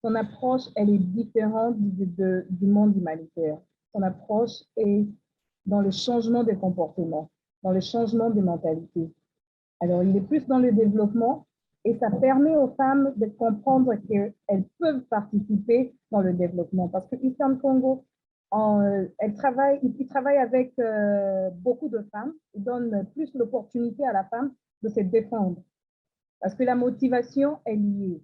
Son approche, elle est différente du monde humanitaire. Son approche est dans le changement des comportements, dans le changement des mentalités. Alors, il est plus dans le développement et ça permet aux femmes de comprendre qu'elles peuvent participer dans le développement. Parce que Eastern Congo, il travaille avec beaucoup de femmes. Il donne plus l'opportunité à la femme de se défendre. Parce que la motivation est liée.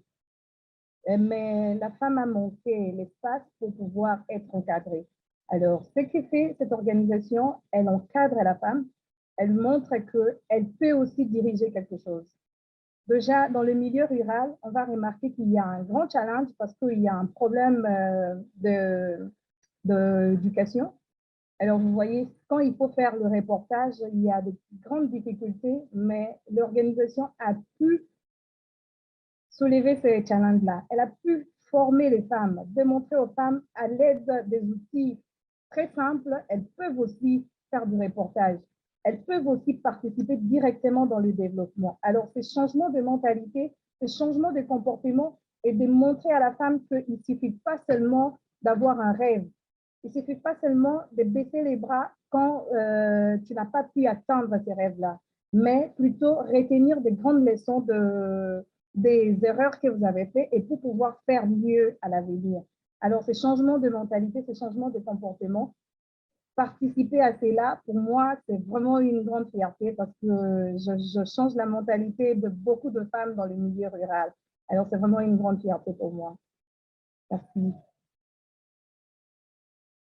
Mais la femme a manqué l'espace pour pouvoir être encadrée. Alors, ce que fait cette organisation, elle encadre la femme, elle montre qu'elle peut aussi diriger quelque chose. Déjà, dans le milieu rural, on va remarquer qu'il y a un grand challenge parce qu'il y a un problème d'éducation. Alors, vous voyez, quand il faut faire le reportage, il y a de grandes difficultés, mais l'organisation a pu soulever ce challenge-là. Elle a pu former les femmes, démontrer aux femmes à l'aide des outils très simples, elles peuvent aussi faire du reportage. Elles peuvent aussi participer directement dans le développement. Alors, ce changement de mentalité, ce changement de comportement est de montrer à la femme qu'il ne suffit pas seulement d'avoir un rêve. Il ne suffit pas seulement de baisser les bras quand tu n'as pas pu atteindre ces rêves-là, mais plutôt retenir des grandes leçons des erreurs que vous avez faites et pour pouvoir faire mieux à l'avenir. Alors, ce changement de mentalité, ce changement de comportement, participer à cela, pour moi, c'est vraiment une grande fierté parce que je change la mentalité de beaucoup de femmes dans le milieu rural. Alors, c'est vraiment une grande fierté pour moi. Merci.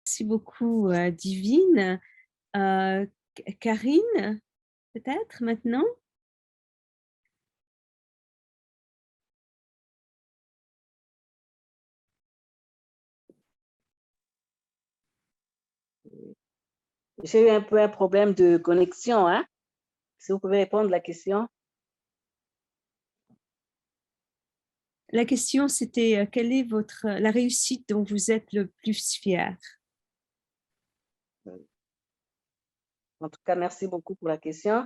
Merci beaucoup, Divine. Karine, peut-être maintenant? J'ai eu un peu un problème de connexion, hein? Si vous pouvez répondre à la question. La question, c'était quelle est la réussite dont vous êtes le plus fier? En tout cas, merci beaucoup pour la question.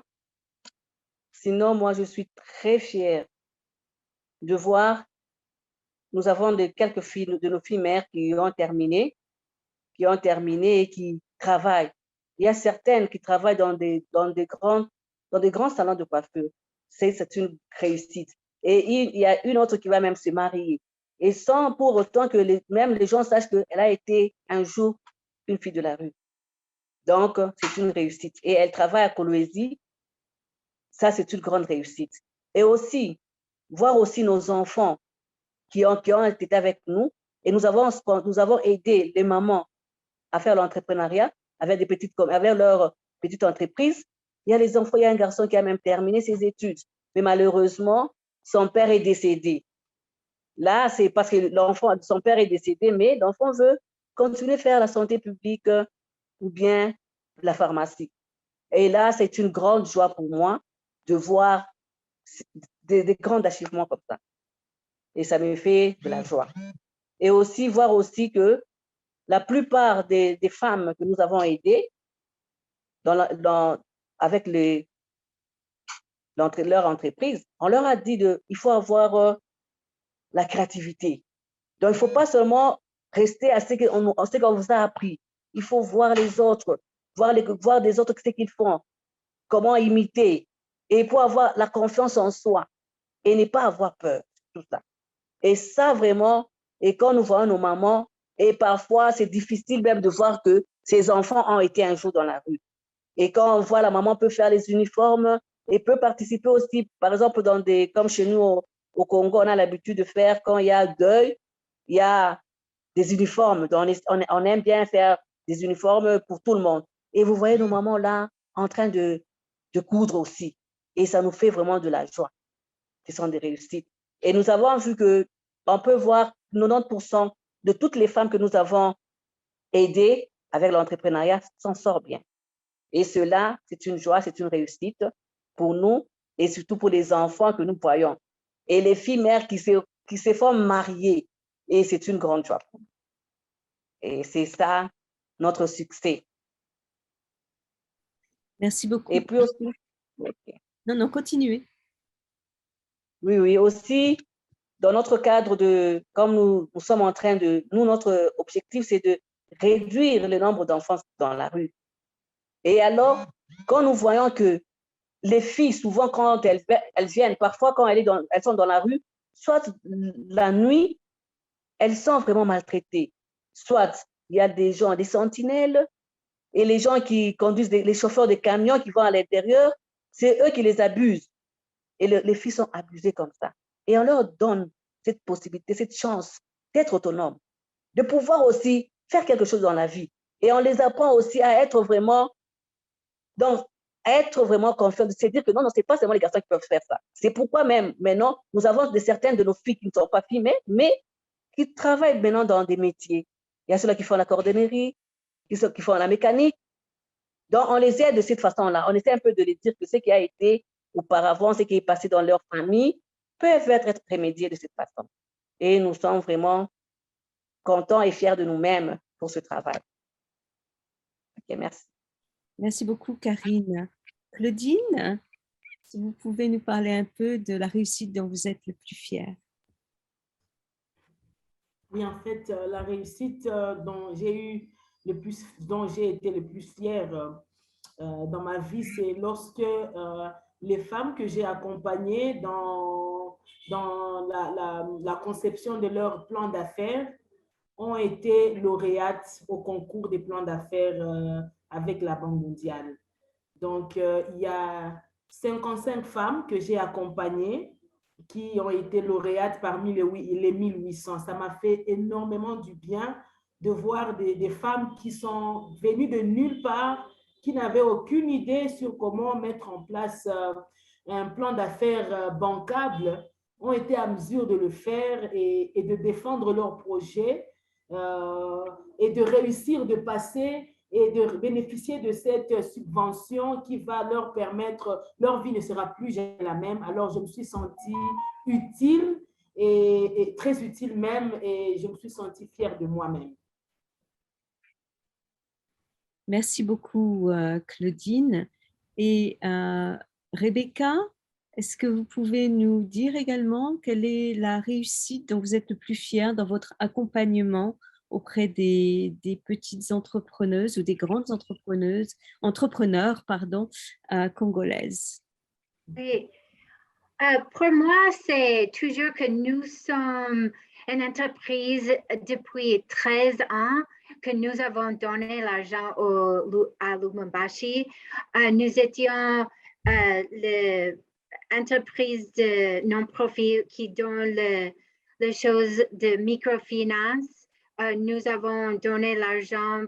Sinon, moi, je suis très fière de voir, nous avons quelques filles, de nos filles mères qui ont terminé qui ont terminé et qui travaillent. Il y a certaines qui travaillent dans des grands salons de coiffure. C'est une réussite. Et il y a une autre qui va même se marier. Et sans pour autant que même les gens sachent qu'elle a été un jour une fille de la rue. Donc, c'est une réussite. Et elle travaille à Kolwezi. Ça, c'est une grande réussite. Et aussi, voir aussi nos enfants qui ont été avec nous. Et nous avons aidé les mamans à faire l'entrepreneuriat avec leur petite entreprise. Il y a les enfants, il y a un garçon qui a même terminé ses études. Mais malheureusement, son père est décédé. Là, c'est parce que son père est décédé, mais l'enfant veut continuer à faire la santé publique ou bien la pharmacie. Et là, c'est une grande joie pour moi de voir des grands achievements comme ça. Et ça me fait de la joie. Et aussi, voir aussi que la plupart des femmes que nous avons aidées avec leur entreprise, on leur a dit il faut avoir la créativité. Donc, il ne faut pas seulement rester à ce qu'on vous a appris. Il faut voir les autres, voir des autres ce qu'ils font, comment imiter, et pour avoir la confiance en soi et ne pas avoir peur, tout ça. Et ça, vraiment, et quand nous voyons nos mamans, et parfois, c'est difficile même de voir que ces enfants ont été un jour dans la rue. Et quand on voit la maman peut faire les uniformes et peut participer aussi, par exemple, comme chez nous au Congo, on a l'habitude de faire, quand il y a deuil, il y a des uniformes. Donc on aime bien faire des uniformes pour tout le monde. Et vous voyez nos mamans là en train de coudre aussi. Et ça nous fait vraiment de la joie. Ce sont des réussites. Et nous avons vu qu'on peut voir 90% de toutes les femmes que nous avons aidées avec l'entrepreneuriat s'en sortent bien. Et cela, c'est une joie, c'est une réussite pour nous et surtout pour les enfants que nous voyons. Et les filles mères qui se font marier. Et c'est une grande joie pour nous. Et c'est ça, notre succès. Merci beaucoup. Et puis aussi... Non, continuez. Oui, aussi, dans notre cadre comme nous sommes en train notre objectif, c'est de réduire le nombre d'enfants dans la rue. Et alors, quand nous voyons que les filles, souvent, quand elles viennent, parfois, quand elles sont dans la rue, soit la nuit, elles sont vraiment maltraitées. Soit il y a des sentinelles, et les gens qui conduisent, les chauffeurs de camions qui vont à l'intérieur, c'est eux qui les abusent. Et les filles sont abusées comme ça. Et on leur donne cette possibilité, cette chance d'être autonomes, de pouvoir aussi faire quelque chose dans la vie. Et on les apprend aussi à être vraiment confiants, de se dire que non, c'est pas seulement les garçons qui peuvent faire ça. C'est pourquoi même maintenant, nous avons certaines de nos filles qui ne sont pas filles, mais qui travaillent maintenant dans des métiers. Il y a ceux-là qui font la cordonnerie, qui font la mécanique. Donc, on les aide de cette façon-là. On essaie un peu de les dire que ce qui a été auparavant, ce qui est passé dans leur famille, peuvent être remédiés de cette façon. Et nous sommes vraiment contents et fiers de nous-mêmes pour ce travail. OK, merci. Merci beaucoup, Karine. Claudine, si vous pouvez nous parler un peu de la réussite dont vous êtes le plus fière. Oui, en fait, la réussite dont j'ai été le plus fière dans ma vie, c'est lorsque les femmes que j'ai accompagnées dans la conception de leur plan d'affaires ont été lauréates au concours des plans d'affaires avec la Banque mondiale. Donc, il y a 55 femmes que j'ai accompagnées qui ont été lauréates parmi les 1800. Ça m'a fait énormément du bien de voir des femmes qui sont venues de nulle part, qui n'avaient aucune idée sur comment mettre en place un plan d'affaires bancable, ont été à mesure de le faire et de défendre leur projet et de réussir de passer et de bénéficier de cette subvention qui va leur permettre, leur vie ne sera plus jamais la même. Alors, je me suis sentie utile et très utile même, et je me suis sentie fière de moi-même. Merci beaucoup, Claudine. Et Rebecca, est-ce que vous pouvez nous dire également quelle est la réussite dont vous êtes le plus fière dans votre accompagnement auprès des petites entrepreneuses ou des grandes entrepreneurs, pardon, congolaises? Oui. Pour moi, c'est toujours que nous sommes une entreprise depuis 13 ans que nous avons donné l'argent à Lubumbashi. Nous étions l'entreprise de non-profit qui donne les choses de microfinance. Nous avons donné l'argent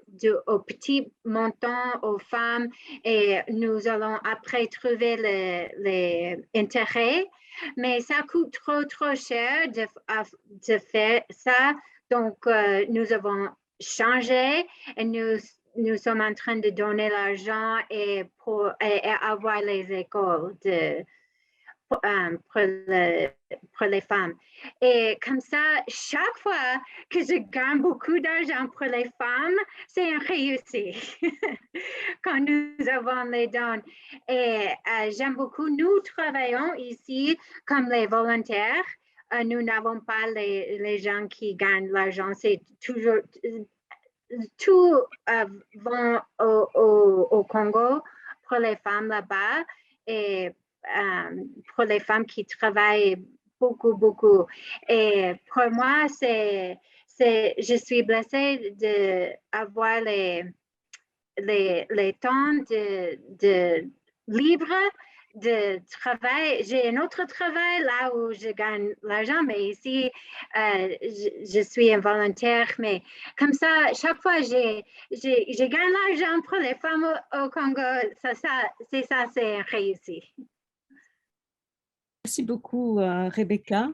au petit montant aux femmes et nous allons après trouver les intérêts. Mais ça coûte trop cher de faire ça. Donc, nous avons changé et nous sommes en train de donner l'argent et avoir les écoles pour les femmes. Et comme ça, chaque fois que je gagne beaucoup d'argent pour les femmes, c'est une réussite quand nous avons les dons. Et j'aime beaucoup, nous travaillons ici comme les volontaires. Nous n'avons pas les gens qui gagnent l'argent. C'est toujours, tout va au Congo pour les femmes là-bas. Et pour les femmes qui travaillent beaucoup. Et pour moi, je suis blessée d'avoir les temps de libre de travail. J'ai un autre travail là où je gagne l'argent, mais ici, je suis un volontaire. Mais comme ça, chaque fois, je gagne l'argent pour les femmes au Congo. C'est réussi. Merci beaucoup, Rebecca.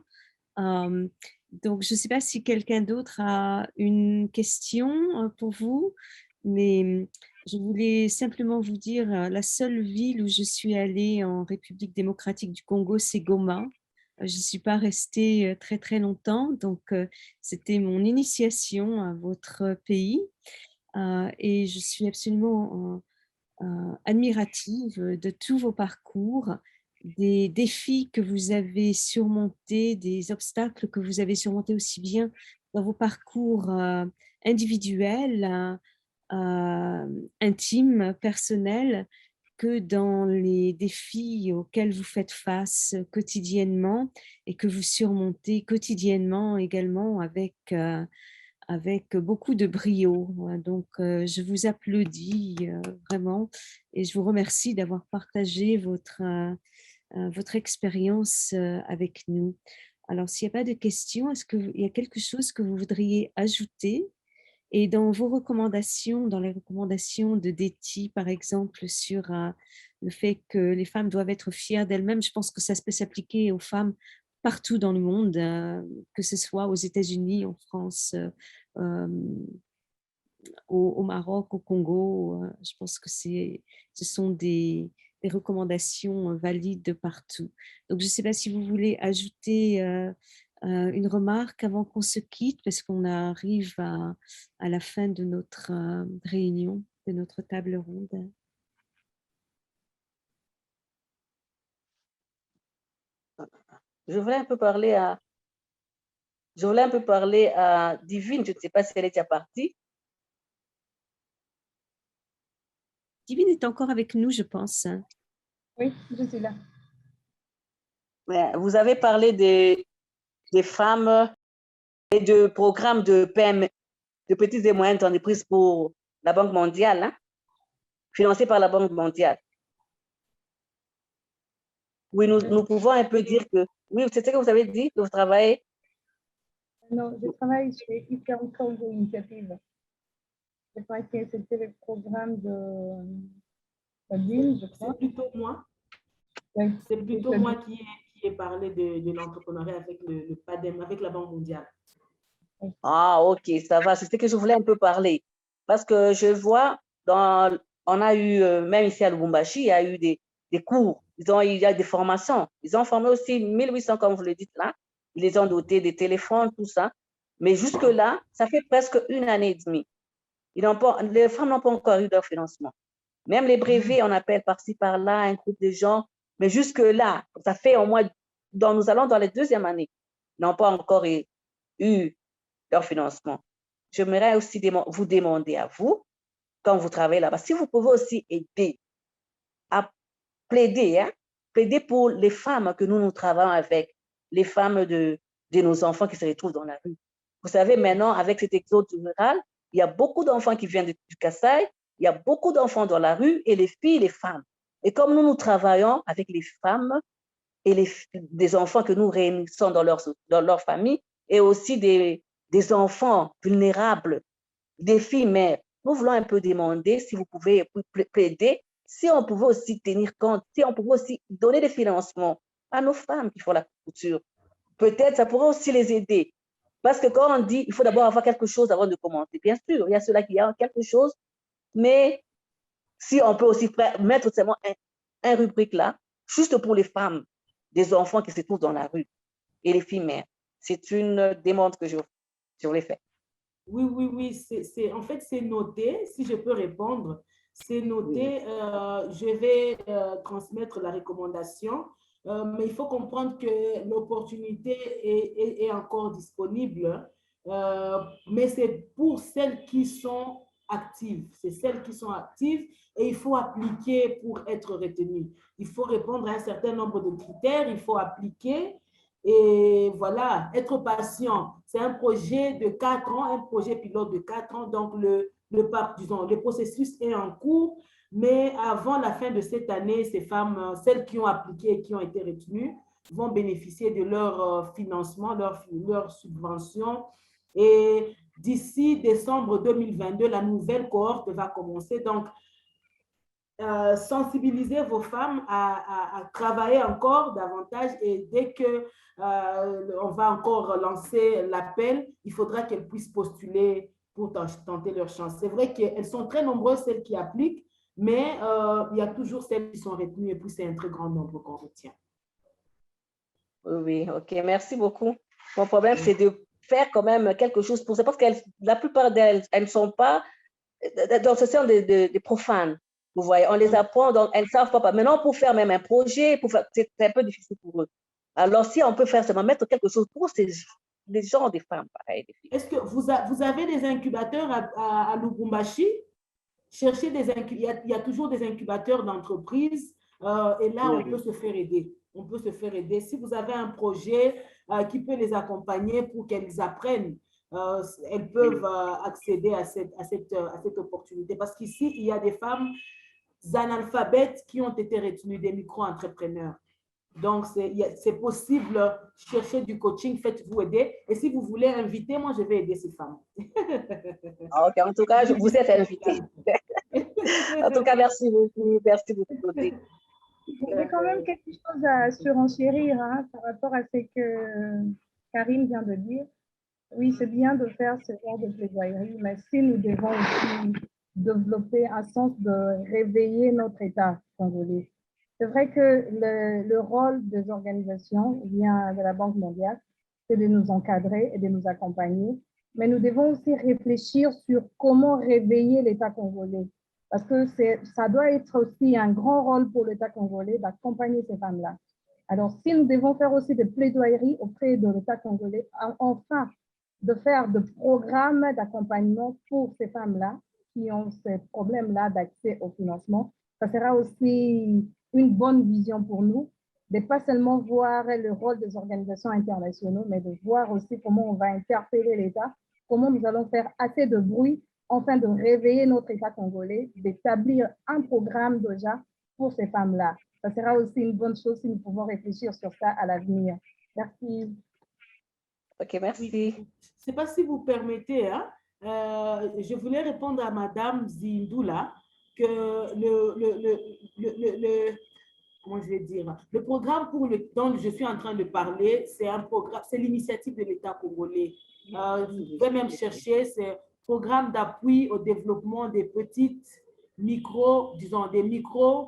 Donc, je ne sais pas si quelqu'un d'autre a une question pour vous, mais je voulais simplement vous dire, la seule ville où je suis allée en République démocratique du Congo, c'est Goma. Je ne suis pas restée très longtemps, donc c'était mon initiation à votre pays et je suis absolument admirative de tous vos parcours, des défis que vous avez surmontés, des obstacles que vous avez surmontés aussi bien dans vos parcours individuels, intimes, personnels, que dans les défis auxquels vous faites face quotidiennement et que vous surmontez quotidiennement également avec beaucoup de brio. Donc, je vous applaudis vraiment et je vous remercie d'avoir partagé votre expérience avec nous. Alors, s'il n'y a pas de questions, est-ce qu'il y a quelque chose que vous voudriez ajouter? Et dans vos recommandations, dans les recommandations de Deti, par exemple, sur le fait que les femmes doivent être fières d'elles-mêmes, je pense que ça peut s'appliquer aux femmes partout dans le monde, que ce soit aux États-Unis, en France, au Maroc, au Congo. Je pense que ce sont des recommandations valides de partout. Donc, je ne sais pas si vous voulez ajouter une remarque avant qu'on se quitte, parce qu'on arrive à la fin de notre réunion, de notre table ronde. Je voulais un peu parler à Divine. Je ne sais pas si elle est déjà partie. Divine est encore avec nous, je pense. Oui, je suis là. Vous avez parlé des femmes et de programmes de PME, de petites et moyennes entreprises pour la Banque mondiale, hein, financés par la Banque mondiale. Oui, nous pouvons un peu dire que, oui, c'est ce que vous avez dit, que vous travaillez. Non, je travaille chez Icaro Congo Initiative. Je crois que c'était le programme de Nadine, je crois. C'est plutôt moi. Oui, c'est plutôt moi qui ai parlé de l'entrepreneuriat avec le PADEM, avec la Banque mondiale. Ah, ok, ça va. C'est ce que je voulais un peu parler. Parce que je vois, on a eu, même ici à Lubumbashi, il y a eu des cours, il y a des formations. Ils ont formé aussi 1800, comme vous le dites là. Ils les ont dotés des téléphones, tout ça. Mais jusque-là, ça fait presque 1 année et demie. Les femmes n'ont pas encore eu leur financement. Même les brevets, on appelle par-ci, par-là, un groupe de gens. Mais jusque-là, ça fait au moins, nous allons dans la 2e année, ils n'ont pas encore eu leur financement. j'aimerais aussi vous demander à vous, quand vous travaillez là-bas, si vous pouvez aussi aider à plaider, hein, plaider pour les femmes que nous travaillons avec, les femmes de nos enfants qui se retrouvent dans la rue. Vous savez, maintenant, avec cet exode rural, il y a beaucoup d'enfants qui viennent du Kasaï, il y a beaucoup d'enfants dans la rue, et les filles, les femmes. Et comme nous travaillons avec les femmes et des enfants que nous réunissons dans leur famille, et aussi des enfants vulnérables, des filles mères, nous voulons un peu demander si vous pouvez plaider, si on pouvait aussi tenir compte, si on pouvait aussi donner des financements à nos femmes qui font la couture. Peut-être ça pourrait aussi les aider. Parce que quand on dit, il faut d'abord avoir quelque chose avant de commencer. Bien sûr, il y a ceux-là qui ont quelque chose, mais si on peut aussi mettre seulement un rubrique là, juste pour les femmes, des enfants qui se trouvent dans la rue et les filles mères. C'est une demande que je voulais faire. Oui, oui, oui. En fait, c'est noté. Si je peux répondre, c'est noté. Oui. Je vais transmettre la recommandation. Mais il faut comprendre que l'opportunité est encore disponible. Mais c'est pour celles qui sont actives. C'est celles qui sont actives et il faut appliquer pour être retenu. Il faut répondre à un certain nombre de critères. Il faut appliquer. Et voilà, être patient, c'est un projet de 4 ans, un projet pilote de 4 ans. Donc, le processus est en cours, mais avant la fin de cette année, ces femmes, celles qui ont appliqué et qui ont été retenues, vont bénéficier de leur financement, leur subvention. Et d'ici décembre 2022, la nouvelle cohorte va commencer. Donc, sensibiliser vos femmes à travailler encore davantage et dès que on va encore lancer l'appel, il faudra qu'elles puissent postuler pour tenter leur chance. C'est vrai qu'elles sont très nombreuses, celles qui appliquent, mais il y a toujours celles qui sont retenues et puis c'est un très grand nombre qu'on retient. Oui, ok, merci beaucoup. Mon problème, c'est de faire quand même quelque chose pour ça, parce que la plupart d'elles, elles ne sont pas, dans ce sont des profanes. Vous voyez, on les apprend, donc elles ne savent pas. Maintenant, pour faire même un projet, c'est un peu difficile pour eux. Alors, si on peut faire seulement mettre quelque chose pour les gens, des femmes, pareil. Est-ce que vous avez des incubateurs à Lubumbashi? Cherchez il y a toujours des incubateurs d'entreprises et là, on peut se faire aider. On peut se faire aider. Si vous avez un projet qui peut les accompagner pour qu'elles apprennent, elles peuvent accéder à cette opportunité. Parce qu'ici, il y a des femmes analphabètes qui ont été retenues, des micro-entrepreneurs. Donc, c'est possible, chercher du coaching, faites-vous aider. Et si vous voulez inviter, moi, je vais aider ces femmes. Ok, en tout cas, vous êtes invités. En tout cas, merci beaucoup. Merci beaucoup. J'ai quand même quelque chose à surenchérir par rapport à ce que Karim vient de dire. Oui, c'est bien de faire ce genre de plaidoyerie, mais si nous devons aussi développer un sens de réveiller notre État congolais. C'est vrai que le rôle des organisations, bien de la Banque mondiale, c'est de nous encadrer et de nous accompagner, mais nous devons aussi réfléchir sur comment réveiller l'État congolais. Parce que ça doit être aussi un grand rôle pour l'État congolais d'accompagner ces femmes-là. Alors, si nous devons faire aussi des plaidoyeries auprès de l'État congolais, enfin, de faire des programmes d'accompagnement pour ces femmes-là qui ont ces problèmes-là d'accès au financement, ça sera aussi une bonne vision pour nous, de pas seulement voir le rôle des organisations internationales, mais de voir aussi comment on va interpeller l'État, comment nous allons faire assez de bruit afin de réveiller notre État congolais, d'établir un programme déjà pour ces femmes-là. Ça sera aussi une bonne chose si nous pouvons réfléchir sur ça à l'avenir. Merci. Ok, merci. Oui. Je ne sais pas si vous permettez, je voulais répondre à Madame Zindoula que comment je vais dire, le programme dont je suis en train de parler, c'est un programme, c'est l'initiative de l'État congolais. Vous pouvez même chercher, c'est programme d'appui au développement des petites,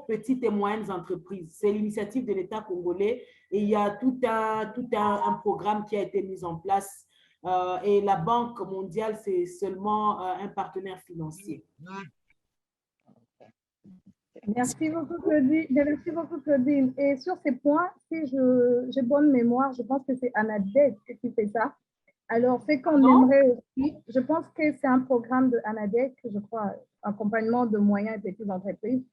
petites et moyennes entreprises. C'est l'initiative de l'État congolais et il y a tout un programme qui a été mis en place et la Banque mondiale, c'est seulement un partenaire financier. Merci beaucoup, Claudine. Merci beaucoup, Claudine. Et sur ces points, si j'ai bonne mémoire, je pense que c'est Anadette qui fait ça. Alors, ce qu'on aimerait aussi, je pense que c'est un programme de ANADEC, je crois, accompagnement de moyens et petites entreprises.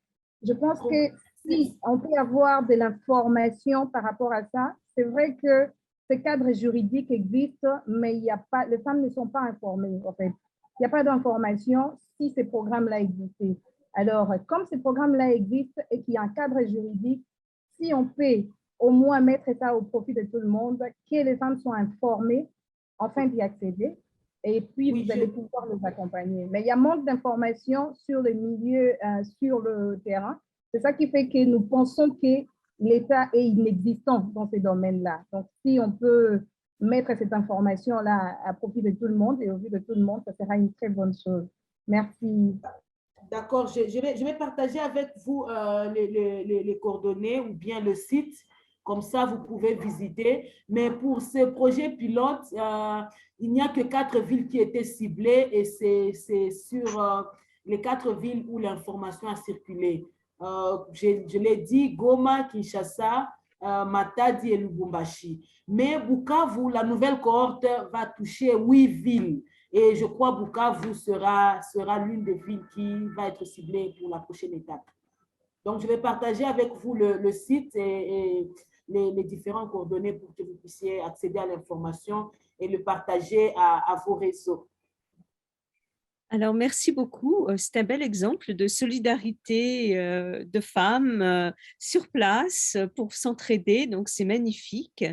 Je pense que si on peut avoir de l'information par rapport à ça, c'est vrai que ces cadres juridiques existent, mais il y a pas, les femmes ne sont pas informées, en fait. Il n'y a pas d'information si ces programmes-là existaient. Alors, comme ces programmes-là existent et qu'il y a un cadre juridique, si on peut au moins mettre ça au profit de tout le monde, que les femmes soient informées afin d'y accéder, et puis vous allez pouvoir les accompagner. Mais il y a manque d'informations sur le milieu, sur le terrain. C'est ça qui fait que nous pensons que l'État est inexistant dans ces domaines-là. Donc, si on peut mettre cette information-là à profit de tout le monde et au vu de tout le monde, ça sera une très bonne chose. Merci. D'accord, je vais partager avec vous les coordonnées ou bien le site. Comme ça, vous pouvez visiter. Mais pour ce projet pilote, il n'y a que 4 villes qui étaient ciblées et c'est sur les 4 villes où l'information a circulé. Je l'ai dit, Goma, Kinshasa, Matadi et Lubumbashi. Mais Bukavu, la nouvelle cohorte va toucher 8 villes. Et je crois que Bukavu sera l'une des villes qui va être ciblée pour la prochaine étape. Donc, je vais partager avec vous le site et les différentes coordonnées pour que vous puissiez accéder à l'information et le partager à vos réseaux. Alors, merci beaucoup. C'est un bel exemple de solidarité de femmes sur place pour s'entraider. Donc, c'est magnifique.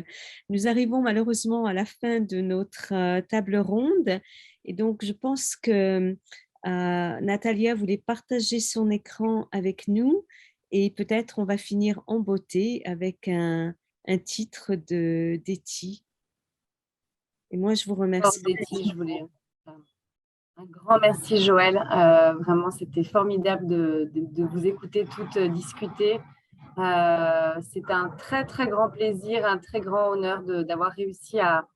Nous arrivons malheureusement à la fin de notre table ronde. Et donc, je pense que Natalia voulait partager son écran avec nous et peut-être on va finir en beauté avec un titre de d'Etty. Et moi, je vous remercie. D'Etty, je voulais... Un grand merci, Joël. Vraiment, c'était formidable de vous écouter toutes discuter. C'est un très, très grand plaisir, un très grand honneur d'avoir réussi à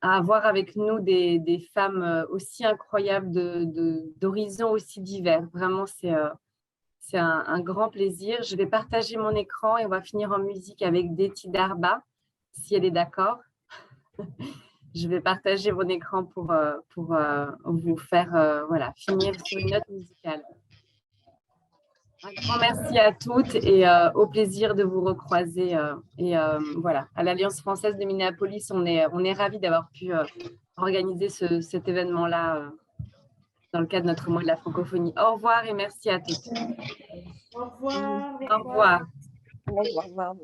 avoir avec nous des femmes aussi incroyables, d'horizons aussi divers. Vraiment, c'est un grand plaisir. Je vais partager mon écran et on va finir en musique avec Detty Darba, si elle est d'accord. Je vais partager mon écran pour vous faire finir sur une note musicale. Un grand merci à toutes et au plaisir de vous recroiser. Voilà, à l'Alliance française de Minneapolis, on est ravis d'avoir pu organiser cet événement-là dans le cadre de notre mois de la francophonie. Au revoir et merci à toutes. Au revoir. Au revoir. Au revoir.